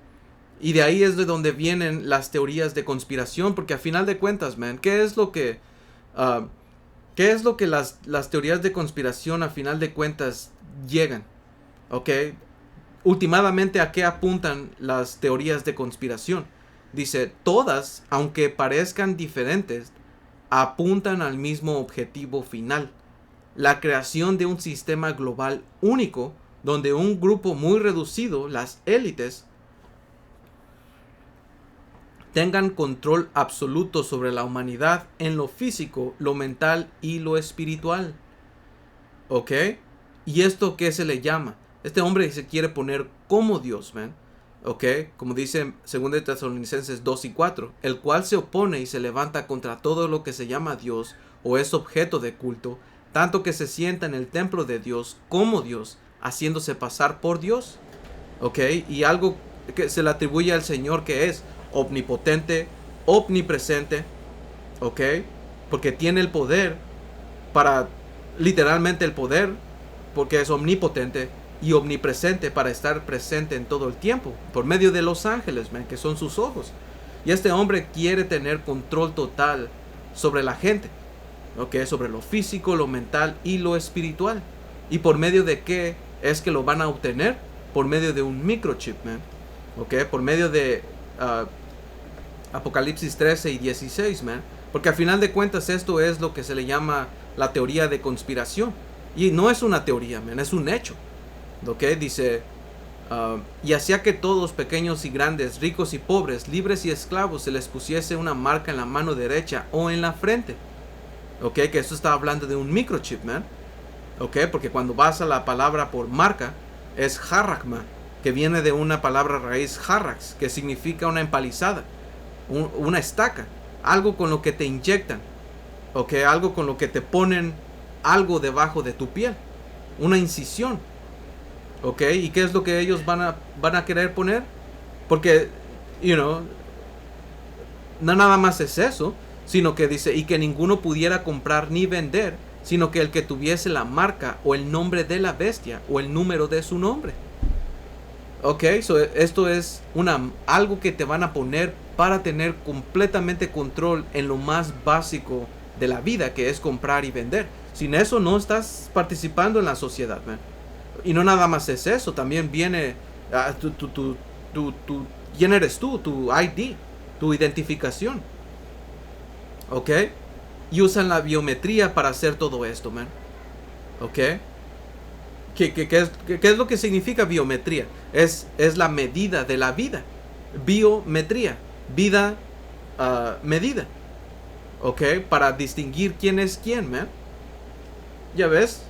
Y de ahí es de donde vienen las teorías de conspiración, porque a final de cuentas, man, ¿qué es lo que las teorías de conspiración a final de cuentas llegan? ¿Ok? Últimamente, ¿a qué apuntan las teorías de conspiración? Dice, todas, aunque parezcan diferentes, apuntan al mismo objetivo final: la creación de un sistema global único, donde un grupo muy reducido, las élites, tengan control absoluto sobre la humanidad en lo físico, lo mental y lo espiritual. ¿Ok? ¿Y esto qué se le llama? Este hombre se quiere poner como Dios, man. ¿Ok? Como dice 2 Tesalonicenses 2 y 4. El cual se opone y se levanta contra todo lo que se llama Dios o es objeto de culto, tanto que se sienta en el templo de Dios como Dios, haciéndose pasar por Dios. ¿Ok? Y algo que se le atribuye al Señor, que es omnipotente, omnipresente, ¿ok? Porque tiene el poder literalmente el poder, porque es omnipotente, y omnipresente para estar presente en todo el tiempo, por medio de los ángeles, man, que son sus ojos. Y este hombre quiere tener control total sobre la gente, ¿ok? Sobre lo físico, lo mental y lo espiritual. ¿Y por medio de qué es que lo van a obtener? Por medio de un microchip, man, ¿ok? Por medio de Apocalipsis 13 y 16, man. Porque al final de cuentas esto es lo que se le llama la teoría de conspiración. Y no es una teoría, man, es un hecho. ¿Ok? Dice, y hacía que todos, pequeños y grandes, ricos y pobres, libres y esclavos, se les pusiese una marca en la mano derecha o en la frente. ¿Ok? Que esto está hablando de un microchip, man. ¿Ok? Porque cuando vas a la palabra por marca, es harrakma, que viene de una palabra raíz harrax, que significa una empalizada, una estaca, algo con lo que te inyectan, ¿ok? Algo con lo que te ponen algo debajo de tu piel, una incisión, ¿ok? ¿Y qué es lo que ellos van a querer poner? Porque, no nada más es eso, sino que dice, y que ninguno pudiera comprar ni vender, sino que el que tuviese la marca o el nombre de la bestia o el número de su nombre. Ok, esto es algo que te van a poner para tener completamente control en lo más básico de la vida, que es comprar y vender. Sin eso no estás participando en la sociedad, man. Y no nada más es eso, también viene quién eres tú, tu ID, tu identificación. Ok, y usan la biometría para hacer todo esto, man. Ok. ¿Qué es lo que significa biometría? Es la medida de la vida. Biometría, vida medida. ¿Ok? Para distinguir quién es quién, man. ¿Ya ves?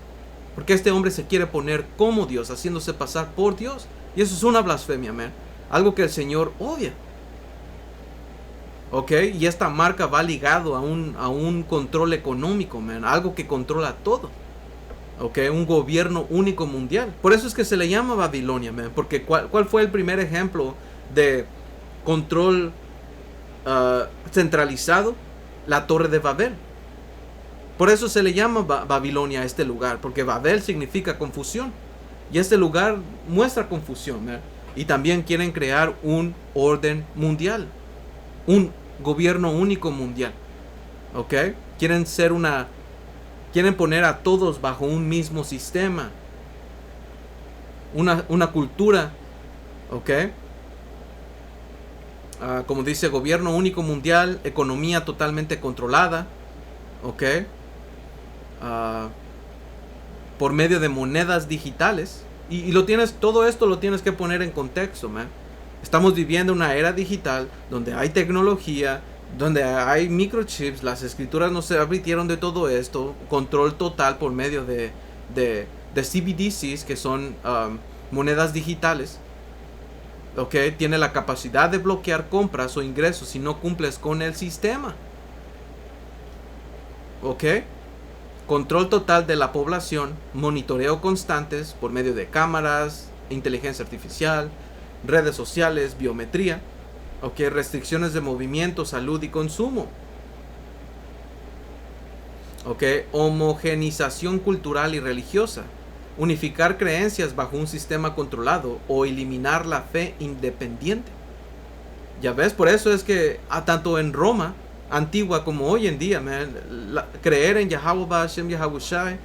Porque este hombre se quiere poner como Dios, haciéndose pasar por Dios. Y eso es una blasfemia, man. Algo que el Señor odia. ¿Ok? Y esta marca va ligado a un control económico, man. Algo que controla todo. ¿Ok? Un gobierno único mundial. Por eso es que se le llama Babilonia, man. Porque ¿cuál fue el primer ejemplo de control centralizado? La Torre de Babel. Por eso se le llama Babilonia a este lugar. Porque Babel significa confusión. Y este lugar muestra confusión, man. Y también quieren crear un orden mundial. Un gobierno único mundial. ¿Ok? Quieren ser quieren poner a todos bajo un mismo sistema. Una cultura, ¿ok? Como dice, gobierno único mundial, economía totalmente controlada, ¿ok? Por medio de monedas digitales. Y todo esto lo tienes que poner en contexto, man. Estamos viviendo una era digital donde hay tecnología, donde hay microchips, las escrituras no se advirtieron de todo esto, control total por medio de CBDCs, que son monedas digitales. Ok, tiene la capacidad de bloquear compras o ingresos si no cumples con el sistema. Ok, control total de la población, monitoreo constantes por medio de cámaras, inteligencia artificial, redes sociales, biometría. Ok, restricciones de movimiento, salud y consumo. Ok, homogenización cultural y religiosa. Unificar creencias bajo un sistema controlado o eliminar la fe independiente. Ya ves, por eso es que tanto en Roma antigua como hoy en día, man, creer en Yahweh Hashem Yahushai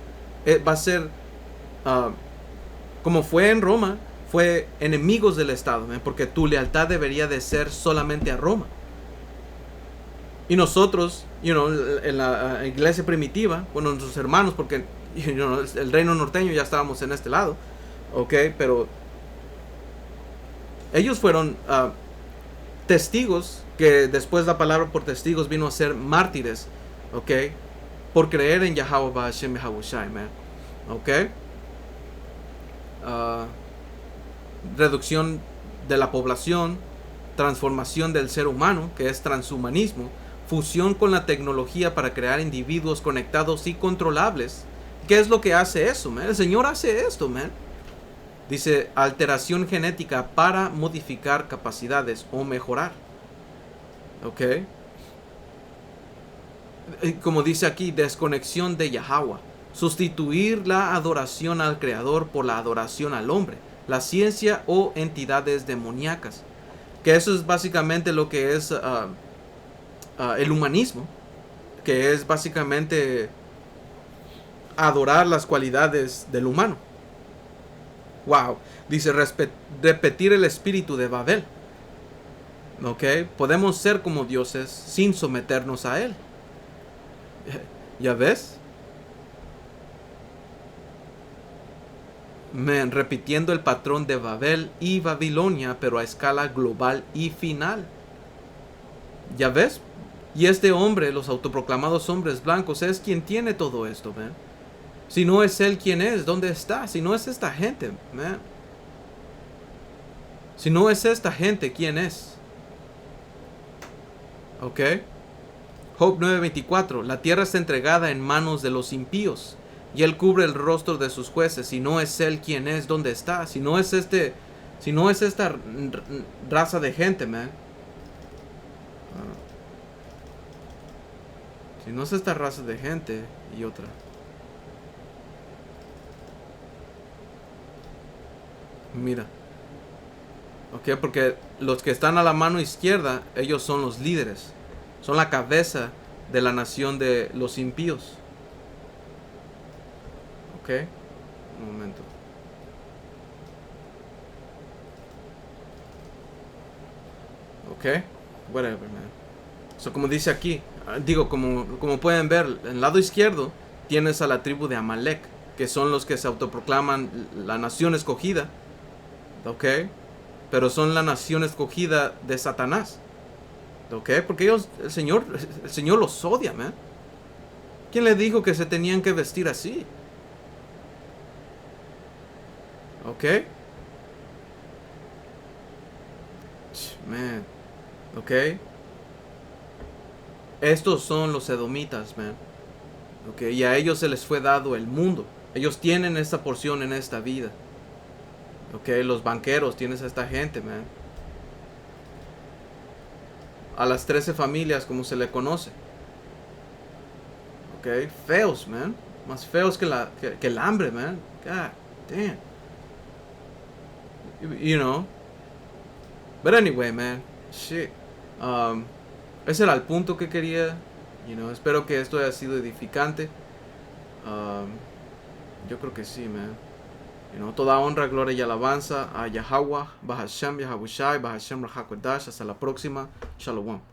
va a ser como fue en Roma, fue enemigos del Estado, man, porque tu lealtad debería de ser solamente a Roma. Y nosotros, en la iglesia primitiva, bueno, nuestros hermanos, porque el reino norteño ya estábamos en este lado, ok, pero ellos fueron testigos, que después la palabra por testigos vino a ser mártires, ok, por creer en Yahweh Hashem Yahushai, man, ok. Reducción de la población, transformación del ser humano, que es transhumanismo, fusión con la tecnología para crear individuos conectados y controlables. ¿Qué es lo que hace eso, man? El Señor hace esto, man. Dice, alteración genética para modificar capacidades o mejorar. Ok. Como dice aquí, desconexión de Yahweh. Sustituir la adoración al Creador por la adoración al hombre, la ciencia o entidades demoníacas. Que eso es básicamente lo que es el humanismo. Que es básicamente adorar las cualidades del humano. Wow. Dice repetir el espíritu de Babel. Ok. Podemos ser como dioses sin someternos a él. ¿Ya ves? Repitiendo el patrón de Babel y Babilonia, pero a escala global y final. ¿Ya ves? Y este hombre, los autoproclamados hombres blancos, es quien tiene todo esto, man. Si no es él, ¿quién es? ¿Dónde está? Si no es esta gente, man. Si no es esta gente, ¿quién es? Ok. Job 9:24. La tierra está entregada en manos de los impíos, y él cubre el rostro de sus jueces. Si no es él, ¿quién es? ¿Dónde está? Si no es esta raza de gente, man. Si no es esta raza de gente y otra. Mira. Ok, porque los que están a la mano izquierda, ellos son los líderes. Son la cabeza de la nación de los impíos. Ok. Un momento. Ok. Whatever, man. So, como dice aquí, digo, como pueden ver, en el lado izquierdo tienes a la tribu de Amalek, que son los que se autoproclaman la nación escogida. Ok. Pero son la nación escogida de Satanás. Ok. Porque ellos, el Señor los odia, man. ¿Quién le dijo que se tenían que vestir así? Ok. Man. Ok. Estos son los edomitas, man. Ok. Y a ellos se les fue dado el mundo. Ellos tienen esta porción en esta vida. Ok. Los banqueros, tienes a esta gente, man. A las 13 familias, como se le conoce. Ok. Feos, man. Más feos que el hambre, man. God damn. You know. But anyway, man. Shit. Ese era el punto que quería Espero que esto haya sido edificante. Um, yo creo que sí, man. Toda honra, gloria y alabanza a Yahweh, Bahashem, Yahabushai, Bahashem, Rahakodash. Hasta la próxima. Shalom.